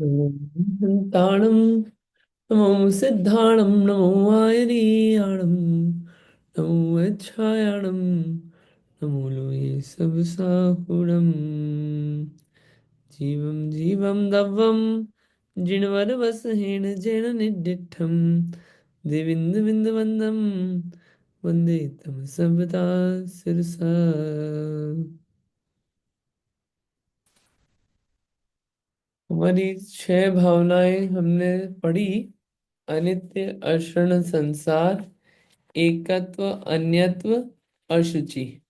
नमो हन्ताणं नमो सिद्धाणं नमो वायरीयाणं नमो अच्छायाणं नमो लोये सब साहुणं जीवं जीवं दव्वं जिणवरवसहेण जेन निड्डिठं देविन्दुबिन्दुवन्दं वन्दे तं सर्वदा शिरसा। हमारी छह भावनाएं हमने पढ़ी। अनित्य, अक्षण, संसार, एकत्व, अन्यत्व, अशुचि।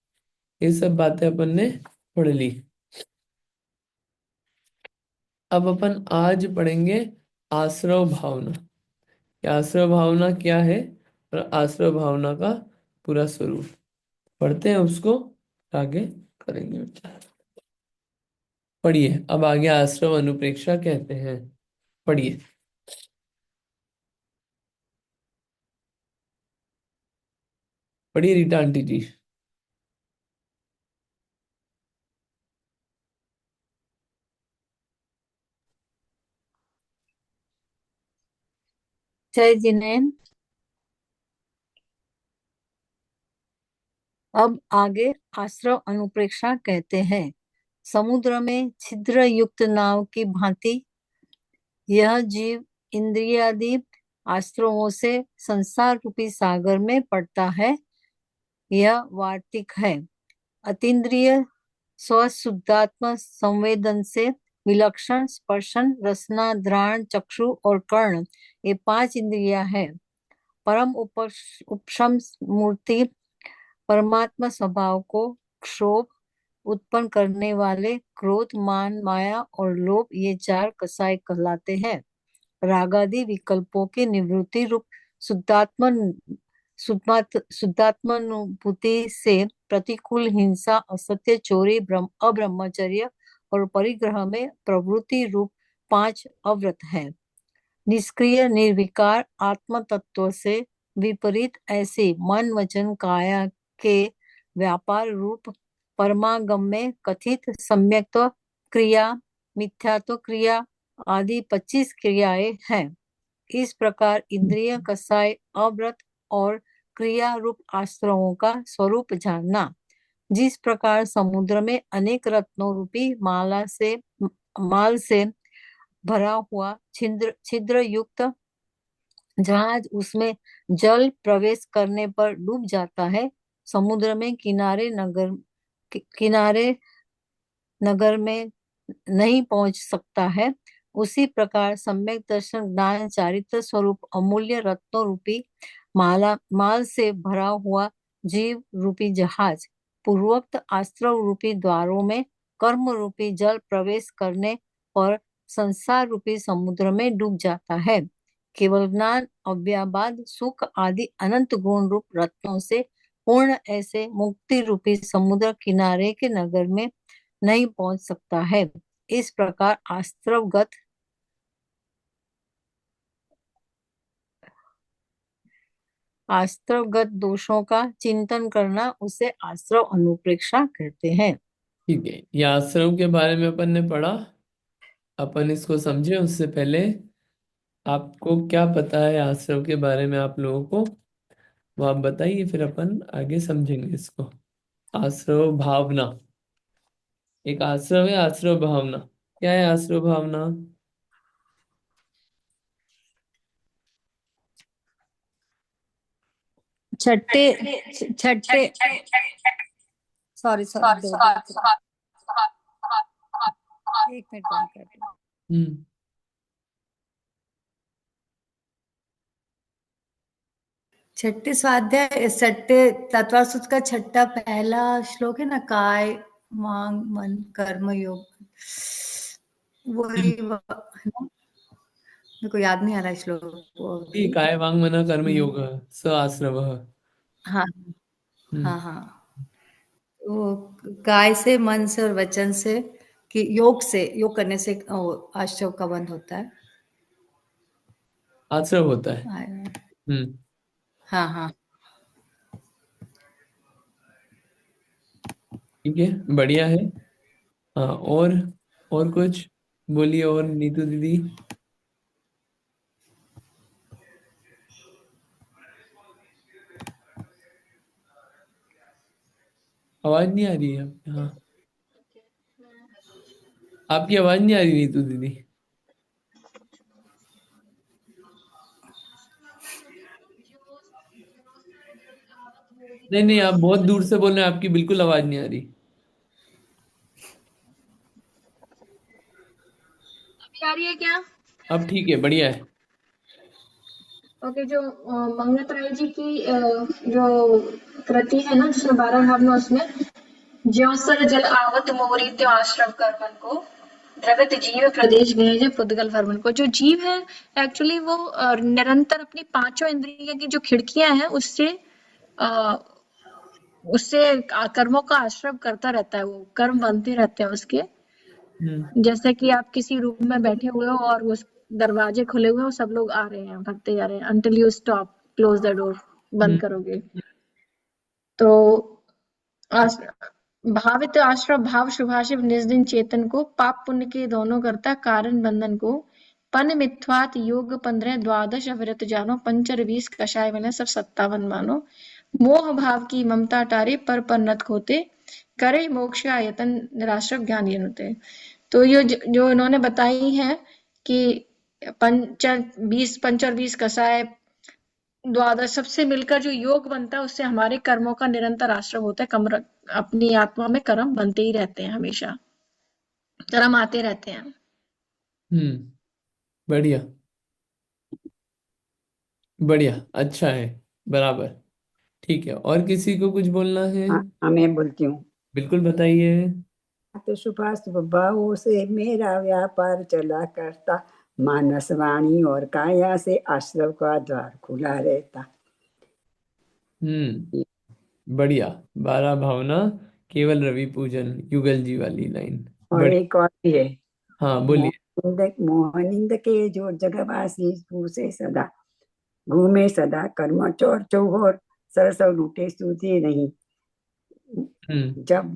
ये सब बातें अपन ने पढ़ ली। अब अपन आज पढ़ेंगे आश्रव भावना। कि आश्रव भावना क्या है और आश्रव भावना का पूरा स्वरूप पढ़ते हैं, उसको आगे करेंगे विचार। पढ़िए, अब आगे आश्रव अनुप्रेक्षा कहते हैं। पढ़िए। पढ़िए रीटा आंटी जी। जय जिनेन। अब आगे आश्रव अनुप्रेक्षा कहते हैं। समुद्र में छिद्र युक्त नाव की भांति यह जीव इंद्रियादि आश्रवों से संसार रूपी सागर में पड़ता है। यह वार्तिक है। अतीन्द्रिय स्वशुद्धात्म संवेदन से विलक्षण स्पर्शन, रसना, घ्राण, चक्षु और कर्ण, ये पांच इंद्रियां हैं। परम उपशम मूर्ति परमात्मा स्वभाव को क्षोभ उत्पन्न करने वाले क्रोध, मान, माया और लोभ, ये चार कसाय कहलाते हैं। रागादि विकल्पों की निवृत्ति रूप शुद्धात्म शुद्धात्मानुभूति से प्रतिकूल हिंसा, असत्य, चोरी, अब्रह्मचर्य और परिग्रह में प्रवृत्ति रूप पांच अव्रत है। निष्क्रिय निर्विकार आत्म तत्व से विपरीत ऐसे मन वचन काया के व्यापार रूप परमागम में कथित सम्यक्त्व क्रिया, मिथ्यात्व क्रिया आदि 25 क्रियाएं हैं। इस प्रकार इंद्रिय कसाय, अव्रत और क्रिया रूप आश्रमों का स्वरूप जानना। जिस प्रकार समुद्र में अनेक रत्नों रूपी माल से भरा हुआ छिद्र छिद्र युक्त जहाज उसमें जल प्रवेश करने पर डूब जाता है, समुद्र में किनारे नगर में नहीं पहुंच सकता है, उसी प्रकार सम्यक दर्शन ज्ञान चारित्र स्वरूप अमूल्य रत्नों रूपी माल से भरा हुआ जीव रूपी जहाज पूर्वोक्त आश्रव रूपी द्वारों में कर्म रूपी जल प्रवेश करने पर संसार रूपी समुद्र में डूब जाता है। केवल ज्ञान, अव्याबाद, सुख आदि अनंत गुण रूप रत्नों से पूर्ण ऐसे मुक्ति रूपी समुद्र किनारे के नगर में नहीं पहुंच सकता है। इस प्रकार आश्रवगत दोषों का चिंतन करना उसे आश्रव अनुप्रेक्षा कहते हैं। ठीक है, ये आश्रम के बारे में अपन ने पढ़ा। अपन इसको समझे उससे पहले आपको क्या पता है आश्रम के बारे में आप लोगों को, वो आप बताइए, फिर अपन आगे समझेंगे इसको। आश्रव भावना। एक आश्रव है आश्रव भावना। क्या है आश्रव भावना? छठे छठे सॉरी सॉरी दो दो एक मिनट बंद कर दो। हम्म। छठे स्वाध्याय छठे तत्वासुत का छठा पहला श्लोक है ना, काय वांग मन कर्म योग, वही है ना? मेरे को याद नहीं आ रहा है श्लोक वो अभी। काय वांग मना कर्म योग स आश्रव। हाँ हम्म। हाँ हाँ। वो काय से, मन से और वचन से, कि योग करने से आश्चर्य का बंध होता है। आश्रव होता है। हाँ हम्म। हाँ। ठीक है, बढ़िया है। हाँ, और कुछ? बोलिए और नीतू दीदी। आवाज नहीं आ रही है। हाँ, आपकी आवाज नहीं आ रही नीतू दीदी। नहीं नहीं, आप बहुत दूर से बोल रहे हैं, आपकी बिल्कुल आवाज नहीं आ रही। अभी आ रही है क्या? अब ठीक है, बढ़िया है। ओके, जो मंगत जी की जो कृति है ना, जिसमें 12 भाव में, उसमें ज्यों सर जल आवत मोरी त्यों आश्रम कर मन को, द्रवित जीव प्रदेश गए जे पुद्गल भर मन को। जो जीव है, एक्चुअली वो निरंतर अपनी पांचों इंद्रियों की जो खिड़कियां हैं, अ, उससे कर्मों का आश्रम करता रहता है, वो कर्म बनते रहते हैं उसके। हम्म। जैसे कि आप किसी रूम में बैठे हुए हो और उस दरवाजे खुले हुए हो, सब लोग आ रहे हैं, भगते जा रहे हैं, until you stop, close the door, हम्म। बंद करोगे। तो आस- भावित आश्रम भाव शुभाशिव निज दिन चेतन को, पाप पुण्य के दोनों करता कारण बंधन को। पन मिथ्वात योग 15 द्वादश अविरत जानो, पंचर 20 कषाय बने सब 57 मानो। मोह भाव की ममता टारे पर नत खोते, करे मोक्ष आयतन निराश्रव ज्ञान ये होते। तो ये जो इन्होंने बताई है कि पंचर 20 पंचर 20 कसाय द्वादश सबसे मिलकर जो योग बनता है, उससे हमारे कर्मों का निरंतर आश्रय होता है। अपनी आत्मा में कर्म बनते ही रहते हैं, हमेशा कर्म आते रहते हैं। हम्म। बढ़िया। बढ़िया, अच्छा है। बराबर। ठीक है, और किसी को कुछ बोलना है? हाँ हाँ, मैं बोलती हूँ। बिल्कुल बताइए। तो सुभाष भावों से मेरा व्यापार चला करता, मानस वाणी और काया से आश्रव का द्वार खुला रहता। बढ़िया। 12 भावना केवल रवि पूजन, युगल जी वाली लाइन। और बढ़िया। एक और भी है। हाँ, बोलिए। मोहनिंद के जो जगवासी से सदा घूमे सदा, कर्म चौर चौहोर सरसव लूटे सूझे नहीं। हम्म। जब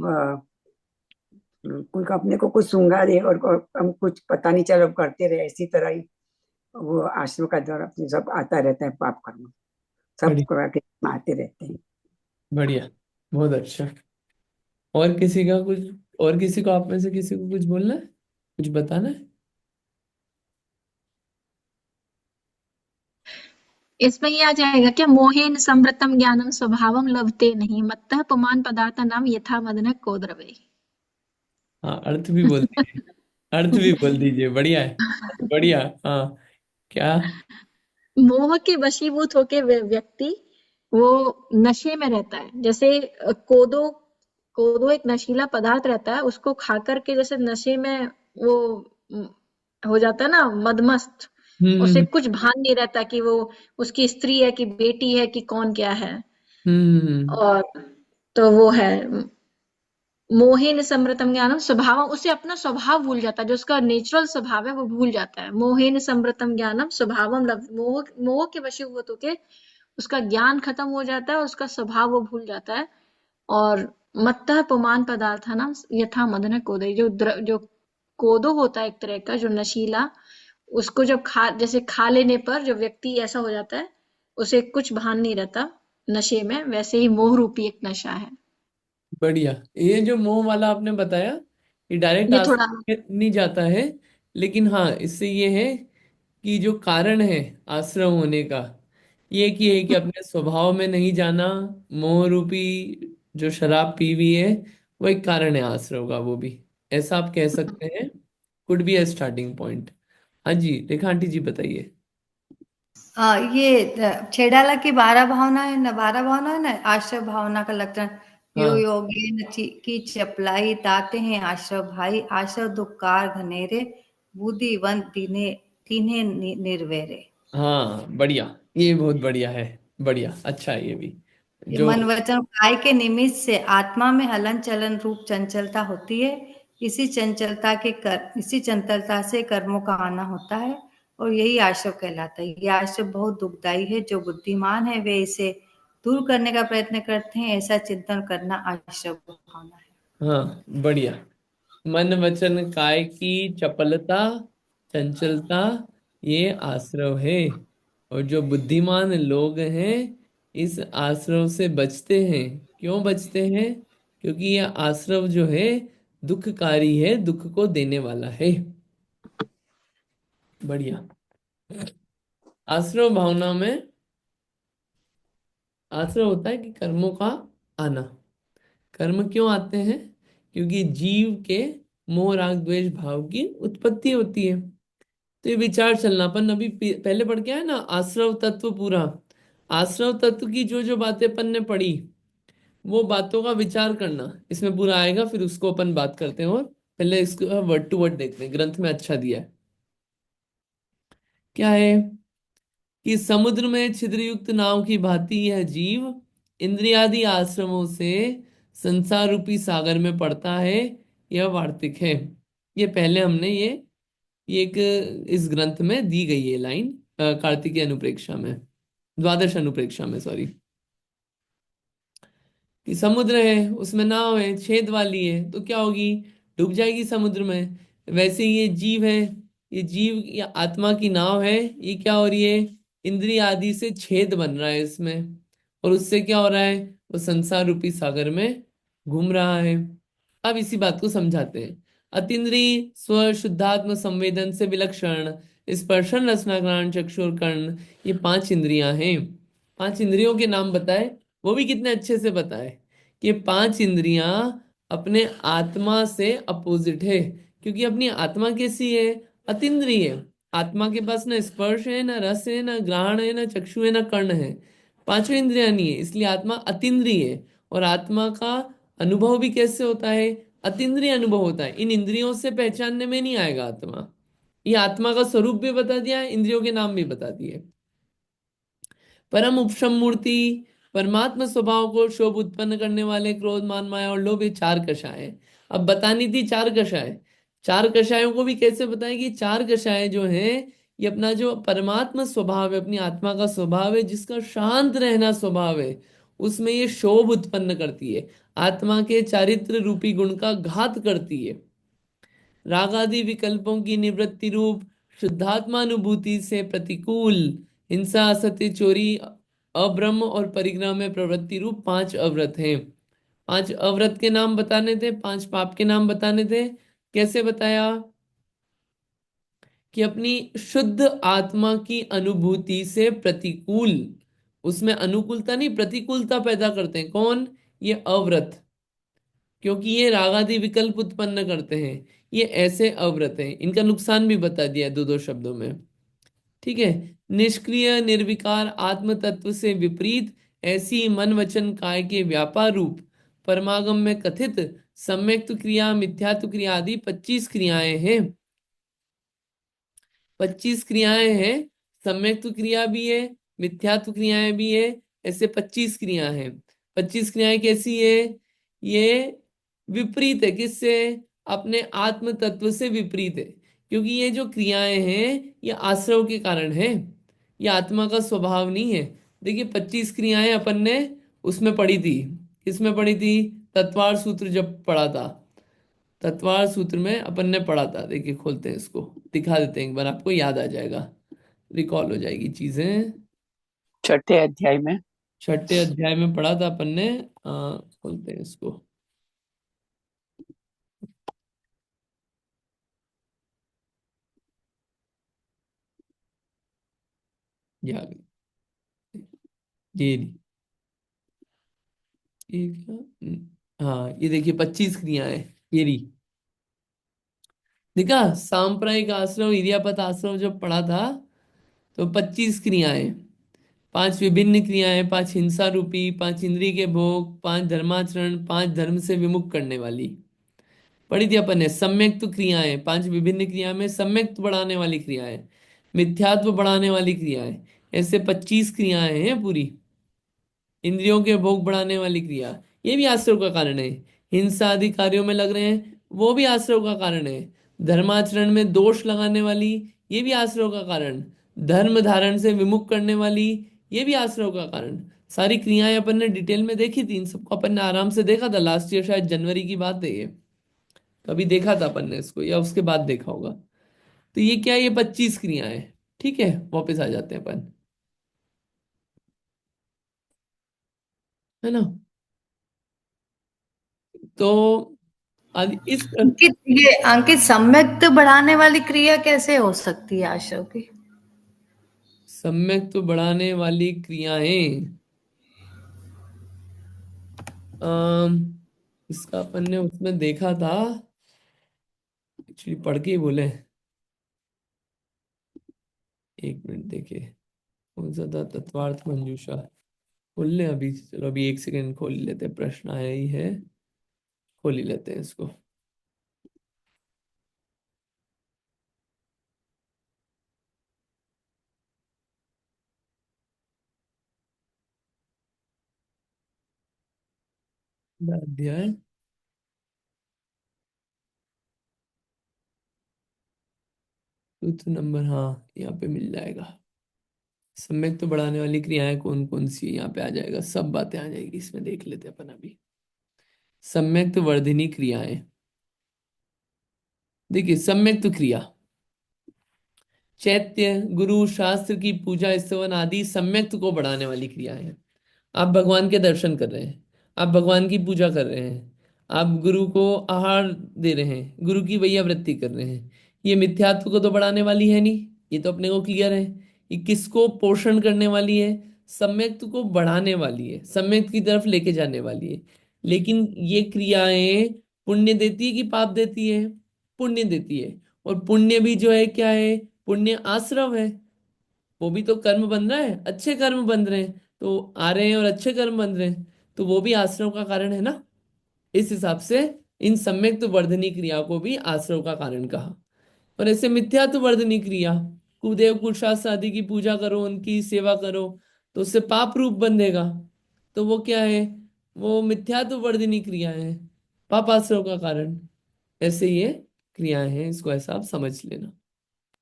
कोई अपने को कुछ सूंघा दे और हम कुछ पता नहीं चलो करते रहे, इसी तरह ही वो आश्रम का द्वार अपने सब आता रहता है, पाप कर्म सब बढ़िया। के आते रहते हैं। बढ़िया। बहुत अच्छा। और किसी का कुछ, और किसी को, आप में से किसी को कुछ बोलना है, कुछ बताना है? इसमें ये आ जाएगा क्या, मोहेन समृतम ज्ञानम स्वभावम लभते नहीं, मत्तः पुमान पदार्थ नाम यथा मदन को द्रवे। हाँ, अर्थ भी बोल दीजिए। अर्थ भी बोल दीजिए, बढ़िया है। बढ़िया। हाँ। क्या? मोह के वशीभूत होके व्यक्ति वो नशे में रहता है। जैसे कोदो कोदो एक नशीला पदार्थ रहता है, उसको खा करके जैसे नशे में वो उम, हो जाता है ना, मदमस्त। उसे हम्म। कुछ भान नहीं रहता कि वो उसकी स्त्री है कि बेटी है कि कौन क्या है। हम्म। और तो वो है मोहेन समृतम ज्ञानम स्वभाव, उसे अपना स्वभाव भूल जाता है, जो उसका नेचुरल स्वभाव है वो भूल जाता है। मोहेन समृतम ज्ञानम स्वभावम लव, मोह के वशीभूत होके उसका ज्ञान खत्म हो जाता है, उसका स्वभाव वो भूल जाता है। और मत्तः पुमान पदार्थानाम यथा मदन कोदय, जो कोदो होता है एक तरह का जो नशीला, उसको जब जैसे खा लेने पर जो व्यक्ति ऐसा हो जाता है, उसे कुछ भान नहीं रहता नशे में, वैसे ही मोह रूपी एक नशा है। बढ़िया। ये जो मोह वाला आपने बताया, ये डायरेक्ट ये थोड़ा आश्रम में नहीं जाता है, लेकिन हाँ, इससे ये है कि जो कारण है आश्रम होने का, ये कि है कि अपने स्वभाव में नहीं जाना। मोह रूपी जो शराब पी हुई है, वो एक कारण है आश्रम का, वो भी ऐसा आप कह सकते हैं। Could be A starting point. हाँ जी, रेखा आंटी जी बताइए। ये छेड़ाला की 12 भावना है ना, 12 भावना है ना, आश्रय भावना का लक्षण। यो हाँ। योगी की चपलाई ताते हैं आश्रय भाई, आश्रय दुकार घनेरे, बुद्धिवंत दीने तीन्हे निर्वेरे। हाँ, बढ़िया। ये बहुत बढ़िया है। बढ़िया, अच्छा है ये भी। ये जो मन वचन काय के निमित्त से आत्मा में हलन चलन रूप चंचलता होती है। इसी चंचलता से कर्मों का आना होता है, और यही आश्रव कहलाता है। ये आश्रव बहुत दुखदाई है, जो बुद्धिमान है वे इसे दूर करने का प्रयत्न करते हैं, ऐसा चिंतन करना आश्रव भावना है। हाँ, बढ़िया। मन वचन काय की चपलता, चंचलता, ये आश्रव है। और जो बुद्धिमान लोग हैं इस आश्रव से बचते हैं। क्यों बचते हैं? क्योंकि ये आश्रव जो है दुखकारी है, दुख को देने वाला है। बढ़िया। आश्रव भावना में आश्रव होता है कि कर्मों का आना। कर्म क्यों आते हैं? क्योंकि जीव के मोह राग द्वेष भाव की उत्पत्ति होती है। तो ये विचार चलना, अपन अभी पहले पढ़ के आए ना, आश्रव तत्व पूरा। आश्रव तत्व की जो जो बातें अपन ने पढ़ी वो बातों का विचार करना इसमें पूरा आएगा। फिर उसको अपन बात करते हैं। और पहले इसको वर्ड टू वर्ड देखते हैं, ग्रंथ में अच्छा दिया है। क्या है कि समुद्र में छिद्र युक्त नाव की भांति यह जीव इंद्रियादि आश्रमों से संसार रूपी सागर में पड़ता है। यह वार्तिक है। ये पहले हमने ये एक इस ग्रंथ में दी गई है लाइन, कार्तिकीय अनुप्रेक्षा में, द्वादश अनुप्रेक्षा में, सॉरी। कि समुद्र है, उसमें नाव है, छेद वाली है, तो क्या होगी? डूब जाएगी समुद्र में। वैसे ही ये जीव है, ये जीव या आत्मा की नाव है। ये क्या हो रही है? इंद्रिय आदि से छेद बन रहा है इसमें। और उससे क्या हो रहा है? वो संसार रूपी सागर में घूम रहा है। अब इसी बात को समझाते हैं। अतीन्द्रिय स्व शुद्धात्म संवेदन से विलक्षण स्पर्शन रसना ग्रहण चक्षुर कर्ण, ये पांच इंद्रियां हैं। पांच इंद्रियों के नाम बताए, वो भी कितने अच्छे से बताए कि ये पांच इंद्रियां अपने आत्मा से अपोजिट है। क्योंकि अपनी आत्मा कैसी है? अतीन्द्रिय है। आत्मा के पास ना स्पर्श है, ना रस है, ना ग्रहण है, ना चक्षु है, ना कर्ण है। पांचों इंद्रियां नहीं है, इसलिए आत्मा अतीन्द्रिय है। और आत्मा का अनुभव भी कैसे होता है? अतीन्द्रिय अनुभव होता है। इन इंद्रियों से पहचानने में नहीं आएगा आत्मा। ये आत्मा का स्वरूप भी बता दिया है, इंद्रियों के नाम भी बता दिए। परम उपशम मूर्ति, परमात्मा स्वभाव को शोभ उत्पन्न करने वाले क्रोध मान माया और लोभ, ये चार कषाय हैं। अब बतानी थी चार कषाय। चार कषायों को भी कैसे बताएं कि चार कषाय जो हैं ये अपना जो परमात्मा स्वभाव है, अपनी आत्मा का स्वभाव है, जिसका शांत रहना स्वभाव है, उसमें ये शोभ उत्पन्न करती है। आत्मा के चारित्र रूपी गुण का घात करती है। रागादि विकल्पों की निवृत्ति रूप शुद्धात्मानुभूति से प्रतिकूल हिंसा, असत्य, चोरी, अब्रह्म और परिग्रह में प्रवृत्ति रूप पांच अव्रत हैं। पांच अव्रत के नाम बताने थे, पांच पाप के नाम बताने थे। कैसे बताया? कि अपनी शुद्ध आत्मा की अनुभूति से प्रतिकूल, उसमें अनुकूलता नहीं प्रतिकूलता पैदा करते हैं। कौन? ये अव्रत। क्योंकि ये रागादि विकल्प उत्पन्न करते हैं। ये ऐसे अव्रत हैं, इनका नुकसान भी बता दिया है दो दो शब्दों में। ठीक है। निष्क्रिय निर्विकार आत्म तत्व से विपरीत ऐसी मन वचन काय के व्यापार रूप परमागम में कथित सम्यक्त क्रिया, मिथ्यात्व क्रिया आदि 25 क्रियाएं हैं। 25 क्रियाएं हैं। सम्यक्त क्रिया भी है, मिथ्यात्व क्रियाएं भी है। ऐसे 25 क्रिया हैं। 25 क्रियाएं कैसी है? ये विपरीत है। किससे? अपने आत्म तत्व से विपरीत है। क्योंकि ये जो क्रियाएं हैं ये आश्रव के कारण है, ये आत्मा का स्वभाव नहीं है। देखिए 25 क्रियाएं अपन ने उसमें पढ़ी थी। किसमें पढ़ी थी? तत्वार सूत्र जब पढ़ा था। तत्वार सूत्र में अपन ने पढ़ा था। देखिए खोलते हैं इसको, दिखा देते हैं एक बार, आपको याद आ जाएगा, रिकॉल हो जाएगी चीजें। छठे अध्याय में। छठे अध्याय में पढ़ा था अपन ने। खोलते हैं इसको। ये आ गई। ये नहीं, ये क्या? हाँ ये देखिए 25 क्रियाएं, ये रही। देखा, सांप्रदायिक आश्रम इरियापत आश्रम जब पढ़ा था तो 25 क्रियाएं, पांच विभिन्न क्रियाएं, पांच हिंसा रूपी, पांच इंद्रिय के भोग, पांच धर्माचरण, पांच धर्म से विमुख करने वाली पढ़ी थी अपन ने। सम्यक्त क्रियाएं, पांच विभिन्न क्रिया में सम्यक्त बढ़ाने वाली क्रियाएं, मिथ्यात्व बढ़ाने वाली क्रियाएं, ऐसे 25 क्रियाएं हैं पूरी। इंद्रियों के भोग बढ़ाने वाली क्रिया, ये भी आश्रव का कारण है। हिंसा आदि कार्यों में लग रहे हैं, वो भी आश्रव का कारण है। धर्माचरण में दोष लगाने वाली, ये भी आश्रव का कारण। धर्म धारण से विमुख करने वाली, ये भी आश्रव का कारण। सारी क्रियाएं अपन ने डिटेल में देखी थी, इन सबको अपन ने आराम से देखा था। लास्ट ईयर शायद जनवरी की बात है ये। तो अभी देखा था अपन ने इसको या उसके बाद देखा होगा। तो ये क्या है, ये 25 क्रियाएं। ठीक है, वापस आ जाते हैं अपन, है ना। तो इस अंकित, ये अंकित, सम्यक्त बढ़ाने वाली क्रिया कैसे हो सकती है आशव की? सम्यक तो बढ़ाने वाली क्रियाएं, अम, इसका अपन ने उसमें देखा था, एक्चुअली पढ़ के ही बोले। एक मिनट देखिए, कौन सा था, तत्वार्थ मंजूषा। खोल ले अभी, चलो अभी एक सेकंड खोल लेते हैं, प्रश्न आया ही है, खोल ही लेते हैं इसको। अध्याय सूत्र नंबर, हाँ यहाँ पे मिल जाएगा। सम्यक तो बढ़ाने वाली क्रियाएं कौन कौन सी है, यहाँ पे आ जाएगा, सब बातें आ जाएगी इसमें, देख लेते हैं अपन अभी। सम्यक तो वर्धिनी क्रियाएं, देखिए सम्यक तो क्रिया, चैत्य गुरु शास्त्र की पूजा स्तवन आदि सम्यक्त को बढ़ाने वाली क्रियाएं हैं। आप भगवान के दर्शन कर रहे हैं, आप भगवान की पूजा कर रहे हैं, आप गुरु को आहार दे रहे हैं, गुरु की वैयावृत्ति कर रहे हैं, ये मिथ्यात्व को तो बढ़ाने वाली है नहीं, ये तो अपने को क्लियर है। ये किसको पोषण करने वाली है, सम्यक्त को बढ़ाने वाली है, सम्यक्त की तरफ लेके जाने वाली है। लेकिन ये क्रियाएं पुण्य देती है कि पाप देती है? पुण्य देती है। और पुण्य भी जो है क्या है, पुण्य आश्रव है, वो भी तो कर्म बन रहा है, अच्छे कर्म बन रहे हैं, तो आ रहे हैं और अच्छे कर्म बन रहे हैं, तो वो भी आश्रव का कारण है ना। इस हिसाब से इन सम्यक्त वर्धनी क्रिया को भी आश्रव का कारण कहा। और ऐसे मिथ्यात्व वर्धनी क्रिया, कुदेव कुशास्त्र आदि की पूजा करो, उनकी सेवा करो, तो उससे पाप रूप बंधेगा, तो वो क्या है, वो मिथ्यात्व वर्धनी क्रिया है, पाप आश्रव का कारण। ऐसे ये क्रियाएं हैं, इसको ऐसा आप समझ लेना।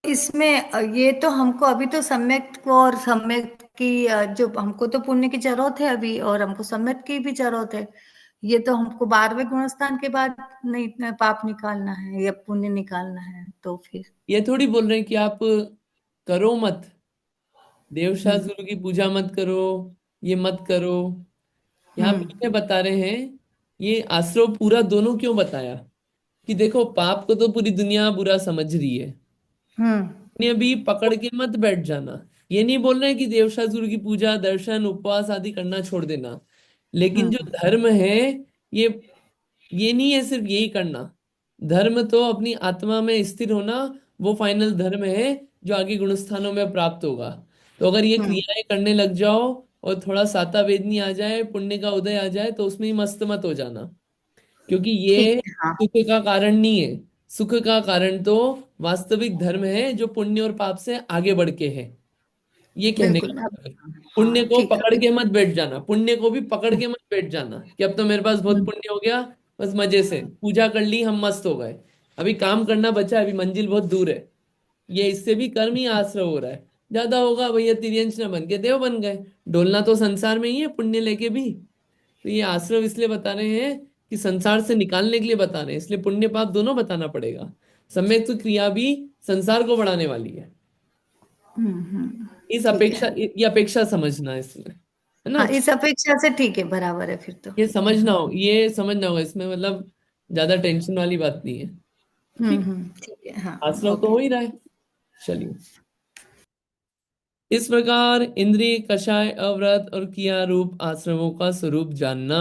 इसमें ये तो हमको अभी तो सम्यक को और सम्यक की जो हमको तो पुण्य की जरूरत है अभी, और हमको सम्यक की भी जरूरत है। ये तो हमको 12वें गुणस्थान के बाद नहीं पाप निकालना है या पुण्य निकालना है, तो फिर ये थोड़ी बोल रहे हैं कि आप करो मत, देवशास्त्र हम्म गुरु की पूजा मत करो, ये मत करो। यहाँ पे हम्म क्या बता रहे हैं, ये आश्रव पूरा दोनों क्यों बताया, कि देखो पाप को तो पूरी दुनिया बुरा समझ रही है, हम्म पुण्य भी पकड़ के मत बैठ जाना। ये नहीं बोल रहे हैं कि देवशास्त्र गुरु की पूजा दर्शन उपवास आदि करना छोड़ देना, लेकिन जो हम्म धर्म है, ये ये नहीं है सिर्फ यही करना। धर्म तो अपनी आत्मा में स्थिर होना, वो फाइनल धर्म है जो आगे गुणस्थानों में प्राप्त होगा। तो अगर ये हम्म क्रियाएं करने लग जाओ और थोड़ा साता वेदनी आ जाए, पुण्य का उदय आ जाए, तो उसमें ही मस्त मत हो जाना, क्योंकि ठीक ये है, हाँ सुख का कारण नहीं है। सुख का कारण तो वास्तविक धर्म है जो पुण्य और पाप से आगे बढ़ के है, ये कहने का बिल्कुल अब, मतलब है। पुण्य हाँ को ठीक है पकड़ अभी। के मत बैठ जाना, पुण्य को भी पकड़ के मत बैठ जाना कि अब तो मेरे पास बहुत हम्म पुण्य हो गया, बस मजे से पूजा कर ली, हम मस्त हो गए। अभी काम करना बचा है, अभी मंजिल बहुत दूर है। ये इससे भी कर्म ही आश्रय हो रहा है, ज्यादा होगा भैया तिर्यंश न बन के देव बन गए, डोलना तो संसार में ही है पुण्य लेके भी। तो ये आश्रय इसलिए बता रहे हैं कि संसार से निकालने के लिए बता रहे हैं, इसलिए पुण्य पाप दोनों बताना पड़ेगा। सम्यक तो क्रिया भी संसार को बढ़ाने वाली है। इस ठीक है। अपेक्षा, ये अपेक्षा समझना है इसमें, है ना। हाँ, इस अपेक्षा से ठीक है, बराबर है फिर तो। ये समझना होगा इसमें, मतलब ज्यादा टेंशन वाली बात नहीं है। ठीक, ठीक है, हाँ आश्रव तो ओके। हो ही रहा है। चलिए, इस प्रकार इंद्रिय कषाय अव्रत और क्रिया रूप आश्रवों का स्वरूप जानना।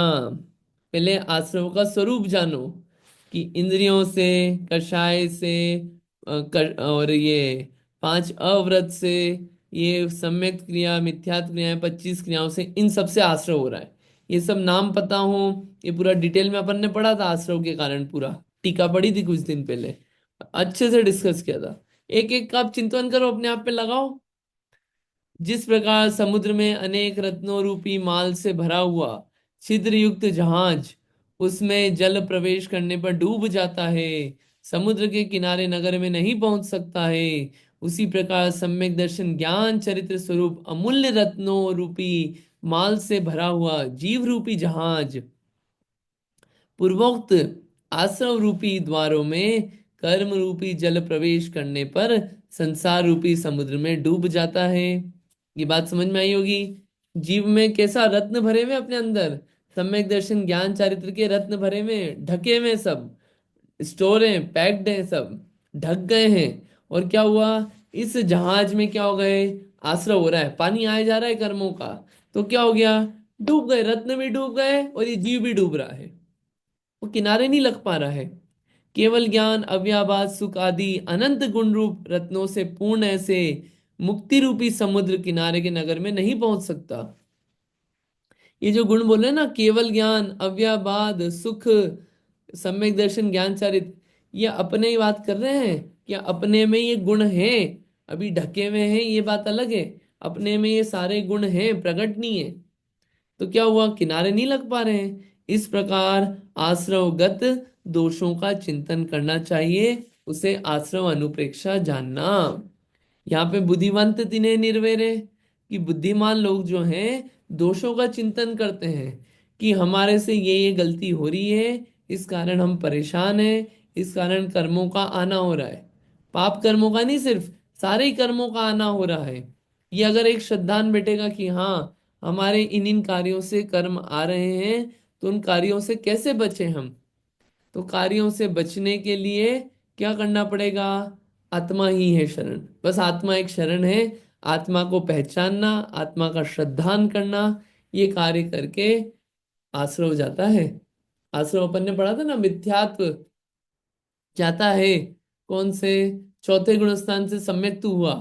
पहले आश्रवों का स्वरूप जानो, कि इंद्रियों से, कषाय से, और ये 5 अव्रत से, ये सम्यक क्रिया मिथ्यात्व क्रियाएं 25 क्रियाओं से, इन सब से आश्रव हो रहा है। ये सब नाम पता हो, ये पूरा डिटेल में अपन ने पढ़ा था आश्रव के कारण, पूरा टीका पढ़ी थी कुछ दिन पहले, अच्छे से डिस्कस किया था। एक एक का आप चिंतन करो, अपने आप पे लगाओ। जिस प्रकार समुद्र में अनेक रत्नों रूपी माल से भरा हुआ छिद्र युक्त जहाज उसमें जल प्रवेश करने पर डूब जाता है, समुद्र के किनारे नगर में नहीं पहुंच सकता है, उसी प्रकार सम्यक दर्शन ज्ञान चरित्र स्वरूप अमूल्य रत्नों रूपी माल से भरा हुआ जीव रूपी जहाज पूर्वोक्त आश्रव रूपी द्वारों में कर्म रूपी जल प्रवेश करने पर संसार रूपी समुद्र में डूब जाता है। ये बात समझ में आई होगी। जीव में कैसा रत्न भरे हुए अपने अंदर, सम्यक दर्शन ज्ञान चारित्र के रत्न भरे हुए, ढके हुए सब, स्टोर हैं, पैक्ड हैं, सब ढक गए हैं। और क्या हुआ, इस जहाज में क्या हो गए, आश्रय हो रहा है, पानी आया जा रहा है कर्मों का, तो क्या हो गया, डूब गए, रत्न भी डूब गए और ये जीव भी डूब रहा है, वो किनारे नहीं लग पा रहा है। केवल ज्ञान अव्याभास सुख आदि अनंत गुण रूप रत्नों से पूर्ण ऐसे मुक्ति रूपी समुद्र किनारे के नगर में नहीं पहुंच सकता। ये जो गुण बोले ना, केवल ज्ञान अव्याबाद सुख सम्यक दर्शन ज्ञान चारित, ये अपने ही बात कर रहे हैं कि अपने में ये गुण हैं, अभी ढके हुए हैं ये बात अलग है, अपने में ये सारे गुण हैं, प्रकट नहीं है, तो क्या हुआ, किनारे नहीं लग पा रहे हैं। इस प्रकार आश्रवगत दोषों का चिंतन करना चाहिए, उसे आश्रव अनुप्रेक्षा जानना। यहाँ पे बुद्धिवंत तिन्हें निर्वेरे, कि बुद्धिमान लोग जो हैं दोषों का चिंतन करते हैं कि हमारे से ये गलती हो रही है, इस कारण हम परेशान हैं, इस कारण कर्मों का आना हो रहा है, पाप कर्मों का नहीं, सिर्फ सारे ही कर्मों का आना हो रहा है। ये अगर एक श्रद्धान बैठेगा कि हाँ हमारे इन इन कार्यों से कर्म आ रहे हैं, तो उन कार्यों से कैसे बचे हम, तो कार्यों से बचने के लिए क्या करना पड़ेगा, आत्मा ही है शरण, बस आत्मा एक शरण है। आत्मा को पहचानना, आत्मा का श्रद्धान करना, ये कार्य करके आश्रव जाता है। आश्रव अपन ने पढ़ा था ना, मिथ्यात्व जाता है, कौन से, चौथे गुणस्थान से सम्यक तू हुआ,